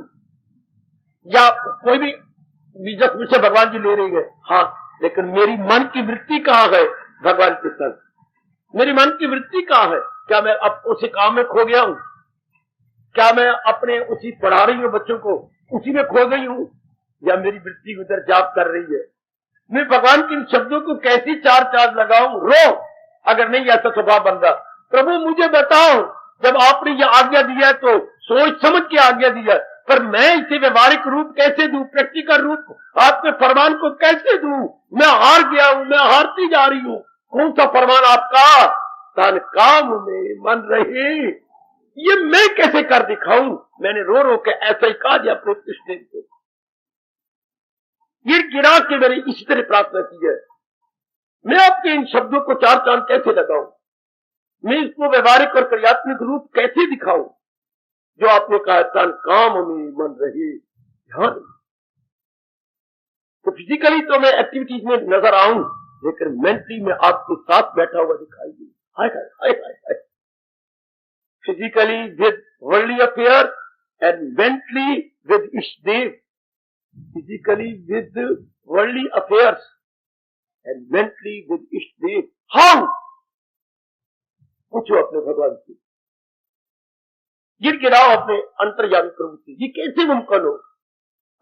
या कोई भी बिजनेस मुझसे भगवान जी ले रही है, हाँ, लेकिन मेरी मन की वृत्ति कहां है भगवान के संग? मेरी मन की वृत्ति कहां है? क्या मैं अब उसी काम में खो गया हूं? क्या मैं अपने उसी पढ़ा रही हूं बच्चों को, उसी में खो गई हूं, या मेरी वृत्ति उधर जाप कर रही है? मैं भगवान के इन शब्दों को कैसी चार चांद लगाऊं? रो, अगर नहीं ऐसा स्वभाव बन रहा, प्रभु मुझे बताओ, जब आपने ये आज्ञा दिया है तो सोच समझ के आज्ञा दिया है, पर मैं इसे व्यवहारिक रूप कैसे दूं, प्रैक्टिकल रूप आपके फरमान को कैसे दूं? मैं हार गया हूं, मैं हारती जा रही हूं। कौन सा फरमान आपका? तन काम में मन रहे, ये मैं कैसे कर दिखाऊं? मैंने रो रो के ऐसा ही कहा दिया अपने कृष्ण को, गिरा के मैंने इसी तरह प्रार्थना की है। मैं आपके इन शब्दों को चार चांद कैसे लगाऊं? मैं इसको व्यवहारिक और क्रियात्मक रूप कैसे दिखाऊं? जो आपने कहा तन काम में मन रहे, ध्यान। तो फिजिकली तो मैं एक्टिविटीज में नजर आऊं, लेकिन मेंटली में आपके साथ बैठा हुआ दिखाई दे। हाय हाय हाय हाय। Physically with worldly affair and mentally with इष्टदेव। Physically with worldly affairs and mentally with इष्टदेव। हाउ? पूछो अपने भगवान से, गिड़गिड़ाओ अपने अंतर्यामी प्रभु से, ये कैसे मुमकिन हो?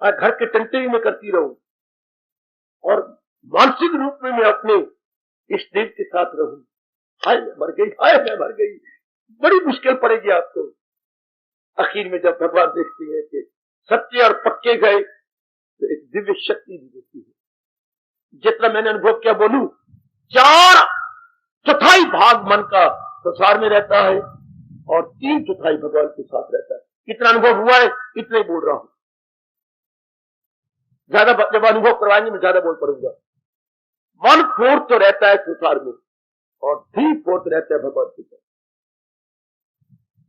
घर के टंटे में करती रहूं और मानसिक रूप में मैं अपने इष्टदेव के साथ रहूं। हाय मैं मर गई, हाय मैं मर गई। बड़ी मुश्किल पड़ेगी आपको। आखिर में जब भगवान देखते हैं कि सच्चे और पक्के गए तो एक दिव्य शक्ति भी देती है। जितना मैंने अनुभव किया बोलूं, 4/4 भाग मन का संसार में रहता है और 3/4 भगवान के साथ रहता है। कितना अनुभव हुआ है, इतना ही बोल रहा हूं। ज्यादा जब अनुभव करवाएंगे मैं ज्यादा बोल पड़ूंगा। 1/4 तो रहता है संसार में और 3/4 रहता है भगवान के साथ।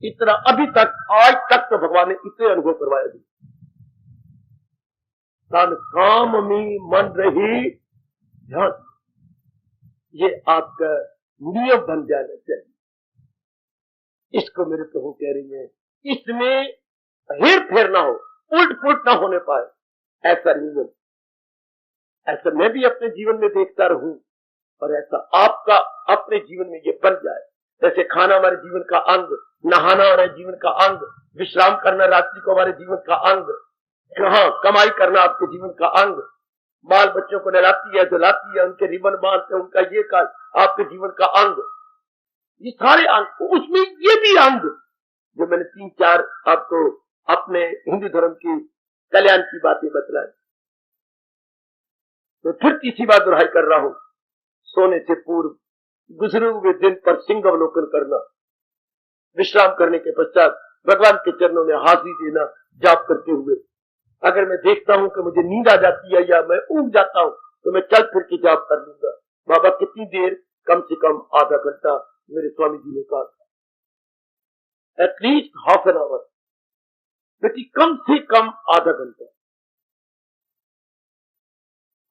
इतना अभी तक, आज तक तो भगवान ने इतने अनुभव करवाया भी। तन काम में मन रही, ध्यान, ये आपका नियम बन जाना चाहिए। इसको मेरे प्रभु कह रही है, इसमें हेर फेर ना हो, उल्ट पुलट ना होने पाए, ऐसा नियम। ऐसा मैं भी अपने जीवन में देखता रहूं और ऐसा आपका अपने जीवन में ये बन जाए। जैसे खाना हमारे जीवन का अंग, नहाना हमारे जीवन का अंग, विश्राम करना रात्रि को हमारे जीवन का अंग, हाँ कमाई करना आपके जीवन का अंग, बाल बच्चों को नहलाती है, धुलाती है, उनके रिबन बांधते, उनका ये काज आपके जीवन का अंग, ये सारे अंग, उसमें ये भी अंग जो मैंने 3-4 आपको अपने हिंदू धर्म की कल्याण की बातें बतलाई। तो फिर तीसरी बात दोहराई कर रहा हूं, सोने से पूर्व गुजरे हुए दिन पर सिंह अवलोकन करना, विश्राम करने के पश्चात भगवान के चरणों में हाजिरी देना जाप करते हुए। अगर मैं देखता हूं कि मुझे नींद आ जाती है या मैं ऊब जाता हूं तो मैं चल फिर के जाप कर लूंगा। बाबा कितनी देर? कम से कम आधा घंटा, मेरे स्वामी जी ने कहा, एटलीस्ट हाफ एन आवर, लेकिन कम से कम आधा घंटा।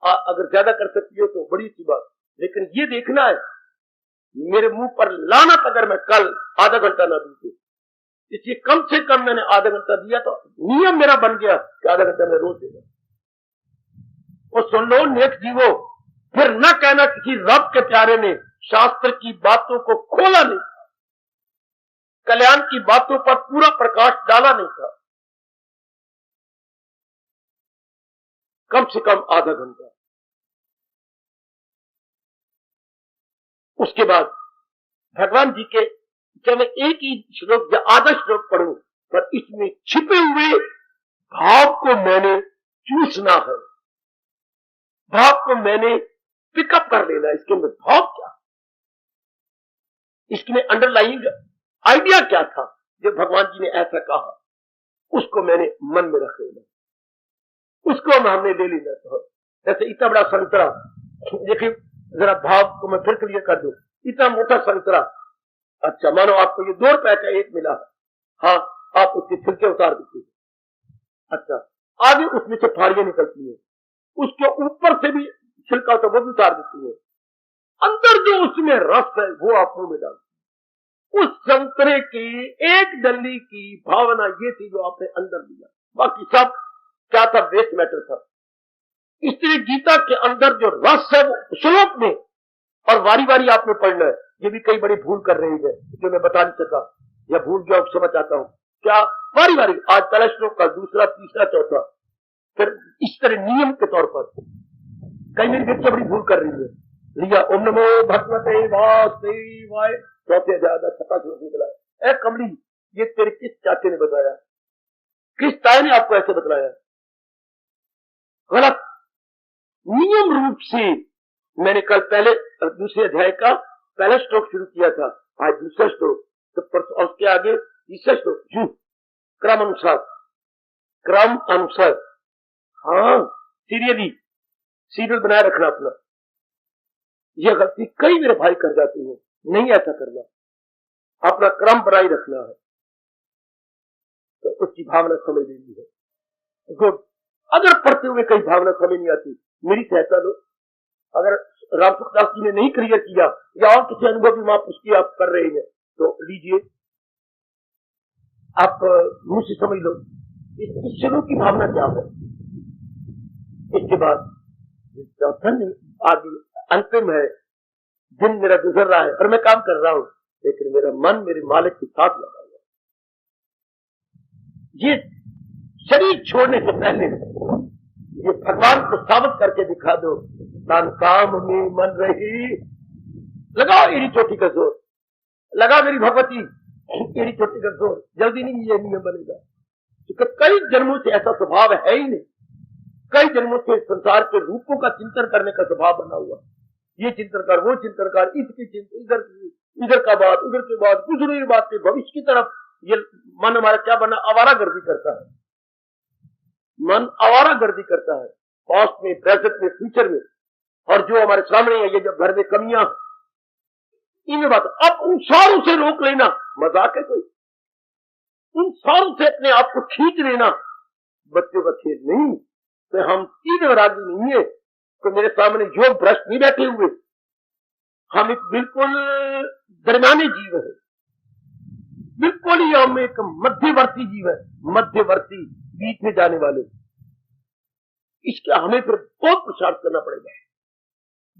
अगर ज्यादा कर सकती हो तो बड़ी सी बात, लेकिन ये देखना है मेरे मुंह पर लानत अगर मैं कल आधा घंटा ना दूं। इसलिए कम से कम मैंने आधा घंटा दिया तो नियम मेरा बन गया कि आधा घंटा मैं रोज देगा। और सुन लो नेक जीवो, फिर न कहना किसी रब के प्यारे ने शास्त्र की बातों को खोला नहीं था, कल्याण की बातों पर पूरा प्रकाश डाला नहीं था। कम से कम आधा घंटा। उसके बाद भगवान जी के, क्या मैं एक ही श्लोक या आधा श्लोक पढ़ूं, पर इसमें छिपे हुए भाव को मैंने चूसना है, भाव को मैंने पिकअप कर लेना। इसके अंदर भाव क्या, इसमें अंडरलाइंग आइडिया क्या था जो भगवान जी ने ऐसा कहा, उसको मैंने मन में रख लेना, उसको हमने ले लेना। तो जैसे इतना बड़ा संतरा, देखिए जरा भाव को मैं फिर क्लियर कर दूं, इतना मोटा संतरा, अच्छा मानो आपको ये 2 रुपए का एक मिला है, हाँ आप उसके छिलके उतार देते हैं, अच्छा आगे उसमें से फाड़ियां निकलती हैं, उसके ऊपर से भी छिलका तो वो भी उतार देती है, अंदर जो उसमें रस है वो आप मुंह में डालते। उस संतरे की एक डली की भावना ये थी जो आपने अंदर दिया, बाकी सब क्या था, वेस्ट मैटर था। इसलिए गीता के अंदर जो रस है वो श्लोक में, और वारी वारी आपने पढ़ना है। ये भी कई बड़ी भूल कर रही है जो मैं बता नहीं सका या भूल गया, समझ आता हूं क्या, वारी वारी आज पहला श्लोक का, दूसरा, तीसरा, चौथा, फिर इस तरह नियम के तौर पर कई मेरी व्यक्ति बड़ी भूल कर रही है। लिया। ओम नमो भगवते वासुदेवाय। चौथे अध्याय का 6वां श्लोक निकला है। ए कमली, ये तेरे किस चाचे ने बताया, किस ताई ने आपको ऐसे बतलाया? गलत। नियम रूप से मैंने कल पहले दूसरे अध्याय का पहला श्लोक शुरू किया था, आज दूसरा श्लोक, तो उसके आगे तीसरा श्लोक, क्रम अनुसार। हाँ, सीरियल बनाए रखना अपना। यह गलती कई मेरे भाई कर जाते हैं, नहीं ऐसा करना, अपना क्रम बनाए रखना है, तो उसकी भावना समझ लेनी है। गुड। अगर पढ़ते हुए कई भावना समझ नहीं आती, मेरी सहायता लो। अगर राम सुखदास जी ने नहीं क्लियर किया या और किसी अनुभव की पुष्टि आप कर रहे हैं तो लीजिए, आप मुझसे समझ लो इस श्लोक की भावना क्या है। इसके बाद आगे अंतिम है, दिन मेरा गुजर रहा है और मैं काम कर रहा हूं, लेकिन मेरा मन मेरे मालिक के साथ लगा हुआ। ये शरीर छोड़ने से पहले ये भगवान को साबित करके दिखा दो, तान काम में मन रही। लगाओ एड़ी चोटी का जोर, लगा मेरी भगवती एड़ी चोटी का जोर। जल्दी नहीं ये नियम बनेगा, क्योंकि कई जन्मों से ऐसा स्वभाव है ही नहीं। कई जन्मों से संसार के रूपों का चिंतन करने का स्वभाव बना हुआ, ये चिंतन कर, वो चिंतन कर, इसकी चिंतन, इधर का बात, उधर की बात, गुजरी बात से भविष्य की तरफ। ये मन हमारा क्या बना, आवारा गर्दी करता है। मन आवारा गर्दी करता है, पास्ट में, प्रेजेंट में, फ्यूचर में, और जो हमारे सामने है, ये जब घर में कमियां, इनमें बात। अब उन सारों से रोक लेना मजाक है कोई? उन सारों से अपने आप को खींच लेना बच्चों का खेल नहीं। तो हम तीन वैरागी नहीं है, तो मेरे सामने योग भ्रष्ट नहीं बैठे हुए, हम एक बिल्कुल दरमियाने जीव है, बिल्कुल ही हम एक मध्यवर्ती जीव है, मध्यवर्ती बीच में जाने वाले। इसका हमें फिर बहुत पुरुषार्थ करना पड़ेगा,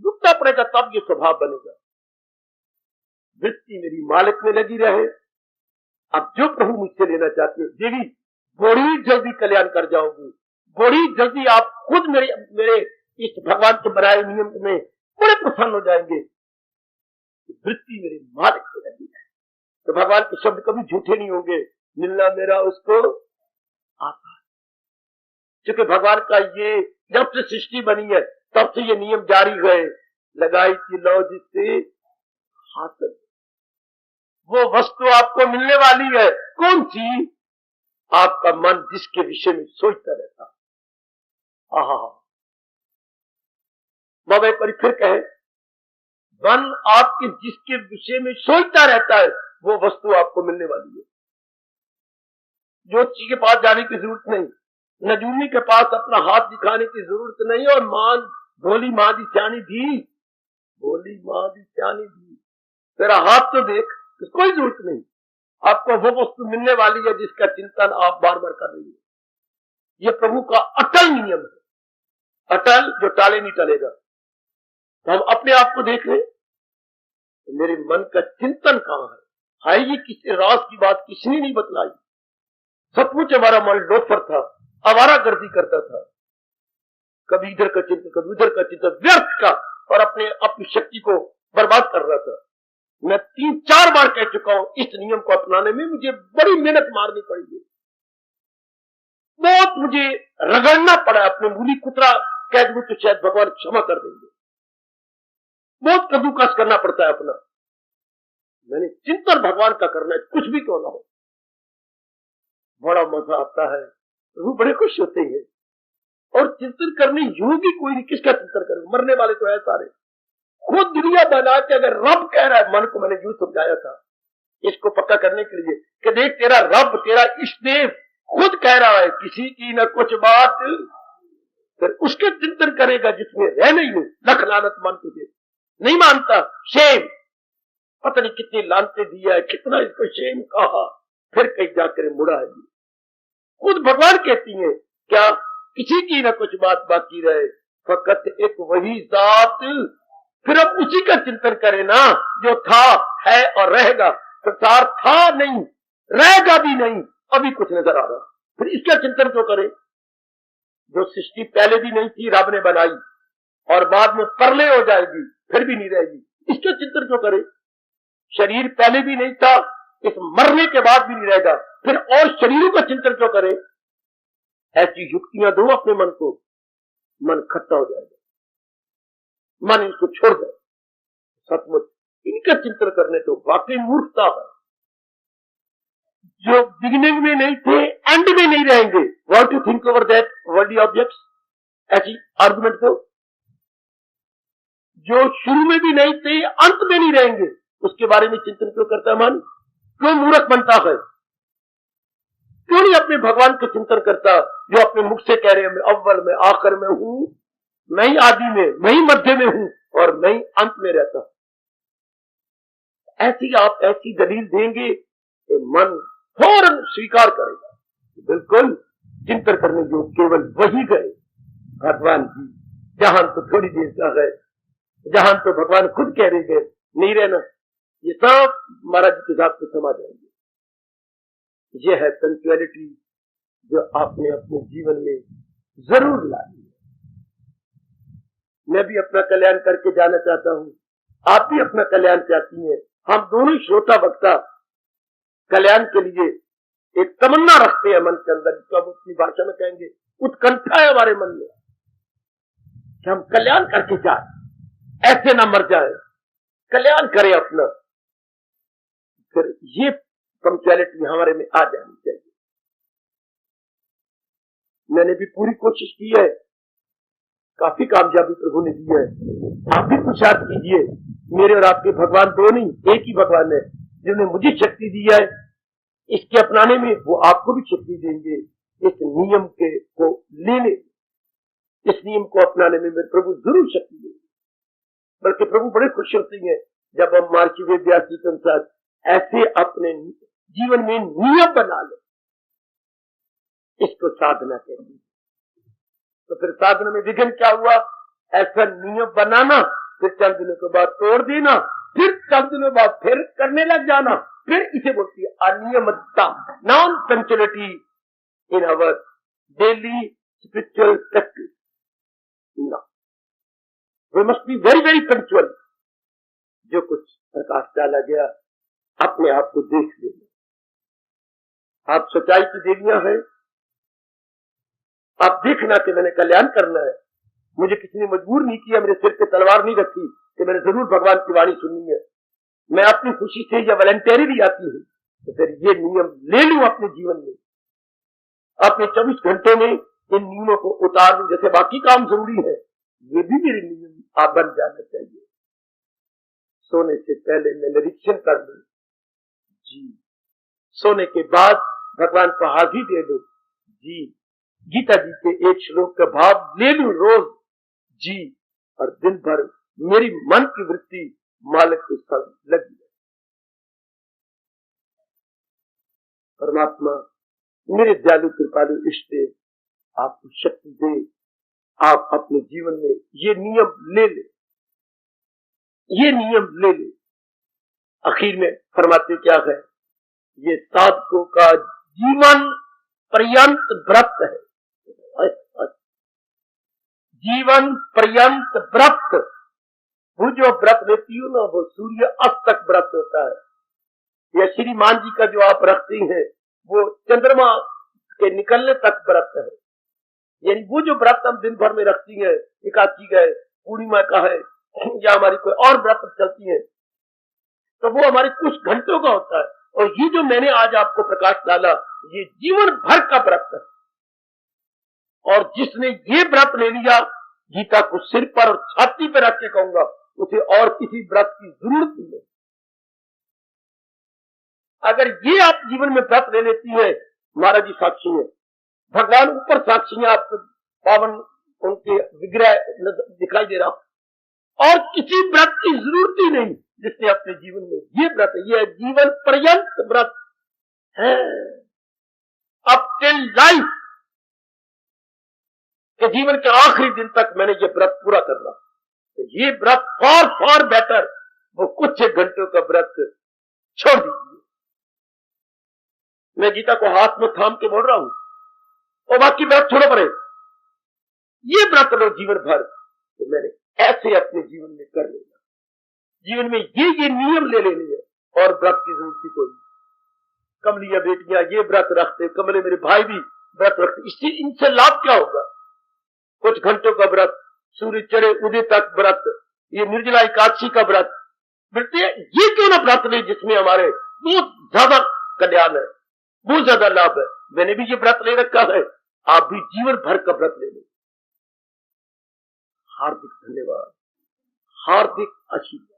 रुकना पड़ेगा, तब ये स्वभाव बनेगा। वृत्ति मेरी मालिक में लगी रहे। अब जो प्रभु मुझसे लेना चाहते हैं, देवी बड़ी जल्दी कल्याण कर जाओगी, बड़ी जल्दी आप खुद मेरे इस भगवान के बनाए नियम में बड़े प्रसन्न हो जाएंगे। वृत्ति मेरे मालिक में लगी है, तो भगवान के शब्द कभी झूठे नहीं होंगे। मिलना मेरा उसको आता है, क्योंकि भगवान का ये जब से सृष्टि बनी है तब से ये नियम जारी गए। लगाई थी लौ जिससे हासिल, वो वस्तु आपको मिलने वाली है। कौन सी? आपका मन जिसके विषय में सोचता रहता। बाबा एक बार फिर कहे, मन आपके जिसके विषय में सोचता रहता है वो वस्तु आपको मिलने वाली है। ज्योतिषी के पास जाने की जरूरत नहीं, नजूमी के पास अपना हाथ दिखाने की जरूरत नहीं। और मान भोली मां दी सियानी दी, भोली मां दी सियानी दी, तेरा हाथ तो देख, कोई जरूरत नहीं। आपको वो वस्तु मिलने वाली है जिसका चिंतन आप बार बार कर रही है। ये प्रभु का अटल नियम है, अटल जो टाले नहीं टलेगा। तो हम अपने आप को देख रहे, तो मेरे मन का चिंतन कहां है? ये किसी राज की बात किसने नहीं बतलाई। सचमुच हमारा मन लोफर था, आवारा गर्दी करता था, कभी इधर का चिंतन, कभी उधर का चिंतन, व्यर्थ का, और अपनी शक्ति को बर्बाद कर रहा था। मैं 3-4 बार कह चुका हूं, इस नियम को अपनाने में मुझे बड़ी मेहनत मारनी पड़ी, बहुत मुझे रगड़ना पड़ा। अपने मूली कुतरा कह दूं तो शायद भगवान क्षमा कर देंगे। बहुत कद्दूकस करना पड़ता है अपना। मैंने चिंतन भगवान का करना है, कुछ भी क्यों ना हो, बड़ा मजा आता है, वो बड़े खुश होते हैं। और चिंतन करने योगी कोई नहीं, किसका चिंतन करें? मरने वाले तो है सारे। खुद दुनिया बना के अगर रब कह रहा है, मन को मैंने यूं समझाया था इसको पक्का करने के लिए कि देख तेरा रब, तेरा इष्टदेव खुद कह रहा है किसी की न कुछ बात, फिर उसके चिंतन करेगा जिसमें रहना ही नहीं। लख लानत मान तुझे, नहीं मानता, शेम, पता नहीं कितनी लानते दिया है, कितना इसको शेम कहा, फिर कहीं जाकर मुड़ा है। खुद भगवान कहती है क्या किसी की न कुछ बात बाकी रहे, फकत एक वही जात। फिर अब उसी का चिंतन करें ना जो था, है और रहेगा। संसार था नहीं, रहेगा भी नहीं, अभी कुछ नजर आ रहा, फिर इसका चिंतन क्यों करें? जो सृष्टि पहले भी नहीं थी, रब ने बनाई और बाद में प्रलय हो जाएगी, फिर भी नहीं रहेगी, इसका चिंतन क्यों करे? शरीर पहले भी नहीं था, इस मरने के बाद भी नहीं रहेगा, फिर और शरीरों का चिंतन क्यों करे? ऐसी युक्तियां दो अपने मन को, मन खट्टा हो जाएगा, मन इसको छोड़ दे। सचमुच इनका चिंतन करने तो वाकई मूर्खता है। जो बिगिनिंग में नहीं थे एंड में नहीं रहेंगे, what to think over that worldly objects, ऐसी आर्गुमेंट को। जो शुरू में भी नहीं थे अंत में नहीं रहेंगे, उसके बारे में चिंतन क्यों करता है मन? क्यों मूर्ख बनता है? क्यों नहीं अपने भगवान का चिंतन करता जो अपने मुख से कह रहे हैं मैं अव्वल में आखिर में हूं, मैं ही आदि में, मैं ही मध्य में हूं और मैं ही अंत में रहता हूं। ऐसी आप ऐसी दलील देंगे कि मन फौरन स्वीकार करेगा। बिल्कुल चिंतन करने जो केवल वही गए भगवान जी। जहां तो थोड़ी देर का है, जहां तो भगवान खुद कह रहे हैं नहीं रहना, ये सब महाराज के साथ में समा जाएंगे। ये है पंक्चुअलिटी जो आपने अपने जीवन में जरूर लानी है। मैं भी अपना कल्याण करके जाना चाहता हूं, आप भी अपना कल्याण चाहती हैं। हम दोनों श्रोता वक्ता कल्याण के लिए एक तमन्ना रखते हैं मन के अंदर, जिसको हम अपनी भाषा में कहेंगे उत्कंठा है हमारे मन में कि हम कल्याण करके जाए, ऐसे ना मर जाए, कल्याण करें अपना। फिर ये पंक्चुअलिटी हमारे में आ जानी चाहिए। मैंने भी पूरी कोशिश की है, काफी कामयाबी प्रभु ने दी है। आप भी पुरुषार्थ कीजिए। मेरे और आपके भगवान दो नहीं, एक ही भगवान है जिन्होंने मुझे शक्ति दी है। इसके अपनाने में वो आपको भी शक्ति देंगे। इस नियम के को लेने, इस नियम को अपनाने में मेरे प्रभु जरूर शक्ति देंगे। बल्कि प्रभु बड़े खुश होते हैं जब हम महर्षि वेदव्यास जी के अनुसार ऐसे अपने जीवन में नियम बना ले। इसको साधना कहते हैं। तो फिर साधना में विघ्न क्या हुआ? ऐसा नियम बनाना, फिर चंद दिनों के बाद तोड़ देना, फिर चंद दिनों बाद फिर करने लग जाना। फिर इसे बोलती है अनियमितता, non punctuality in our daily spiritual practice. We must be very very punctual. जो कुछ प्रकाश डाला गया अपने आप को देख लेना। आप सच्चाई की देवियां हैं, आप देखना कि मैंने कल्याण करना है। मुझे किसी ने मजबूर नहीं किया, मेरे सिर पे तलवार नहीं रखी कि मैंने जरूर भगवान की वाणी सुननी है। मैं अपनी खुशी से या वॉलंटियरली आती हूँ। तो फिर ये नियम ले लूं अपने जीवन में, अपने 24 घंटे में इन नियमों को उतार लूं। जैसे बाकी काम जरूरी है, ये भी मेरे नियम आप बन जाना चाहिए। सोने से पहले मैं निरीक्षण कर लूं जी, सोने के बाद भगवान को हाजिर दे दो जी, गीता जी के एक श्लोक का भाव ले लूं रोज जी, और दिन भर मेरी मन की वृत्ति मालिक के संग लगी है। परमात्मा मेरे दयालु कृपालु इष्ट आपको शक्ति दे, आप अपने जीवन में ये नियम ले ले, ये नियम ले ले। आखिर में फरमाते क्या है? ये साधकों का जीवन पर्यंत व्रत है। जीवन पर्यंत व्रत। वो जो व्रत लेती हो ना, वो सूर्य अस्त तक व्रत होता है। या श्रीमान जी का जो आप रखती हैं, वो चंद्रमा के निकलने तक व्रत है। यानी वो जो व्रत हम दिन भर में रखती हैं, एकादशी का है, पूर्णिमा का है, या हमारी कोई और व्रत चलती है, तो वो हमारे कुछ घंटों का होता है। और ये जो मैंने आज आपको प्रकाश डाला, ये जीवन भर का व्रत है। और जिसने ये व्रत ले लिया, गीता को सिर पर और छाती पर रख के कहूंगा, उसे और किसी व्रत की जरूरत नहीं है। अगर ये आप जीवन में व्रत ले लेती है, महाराज जी साक्षी है, भगवान ऊपर साक्षी है, आपको पावन उनके विग्रह दिखाई दे रहा, और किसी व्रत की जरूरत ही नहीं। जिसने अपने जीवन में ये व्रत है, ये जीवन पर्यंत व्रत है, अप टिल लाइफ के जीवन के आखिरी दिन तक मैंने ये व्रत पूरा करना। तो ये व्रत फॉर फॉर बेटर, वो कुछ एक घंटों का व्रत छोड़ दीजिए। मैं गीता को हाथ में थाम के बोल रहा हूं, और बाकी व्रत छोड़ो पड़े, ये व्रत लो जीवन भर। तो मैंने ऐसे अपने जीवन में कर लेना। जीवन में ये नियम ले लेने हैं और व्रत की जरूरत कोई नहीं। कमलिया बेटियां ये व्रत रखते, कमले मेरे भाई भी व्रत रखते, इससे इनसे लाभ क्या होगा? कुछ घंटों का व्रत, सूर्य चढ़े उदय तक व्रत, ये निर्जला एकादशी का व्रत मिलते हैं। ये क्यों ना व्रत ले जिसमें हमारे बहुत ज्यादा कल्याण है, बहुत ज्यादा लाभ है। मैंने भी ये व्रत ले रखा है, आप भी जीवन भर का व्रत ले लें। हार्दिक धन्यवाद, हार्दिक आशीर्वाद।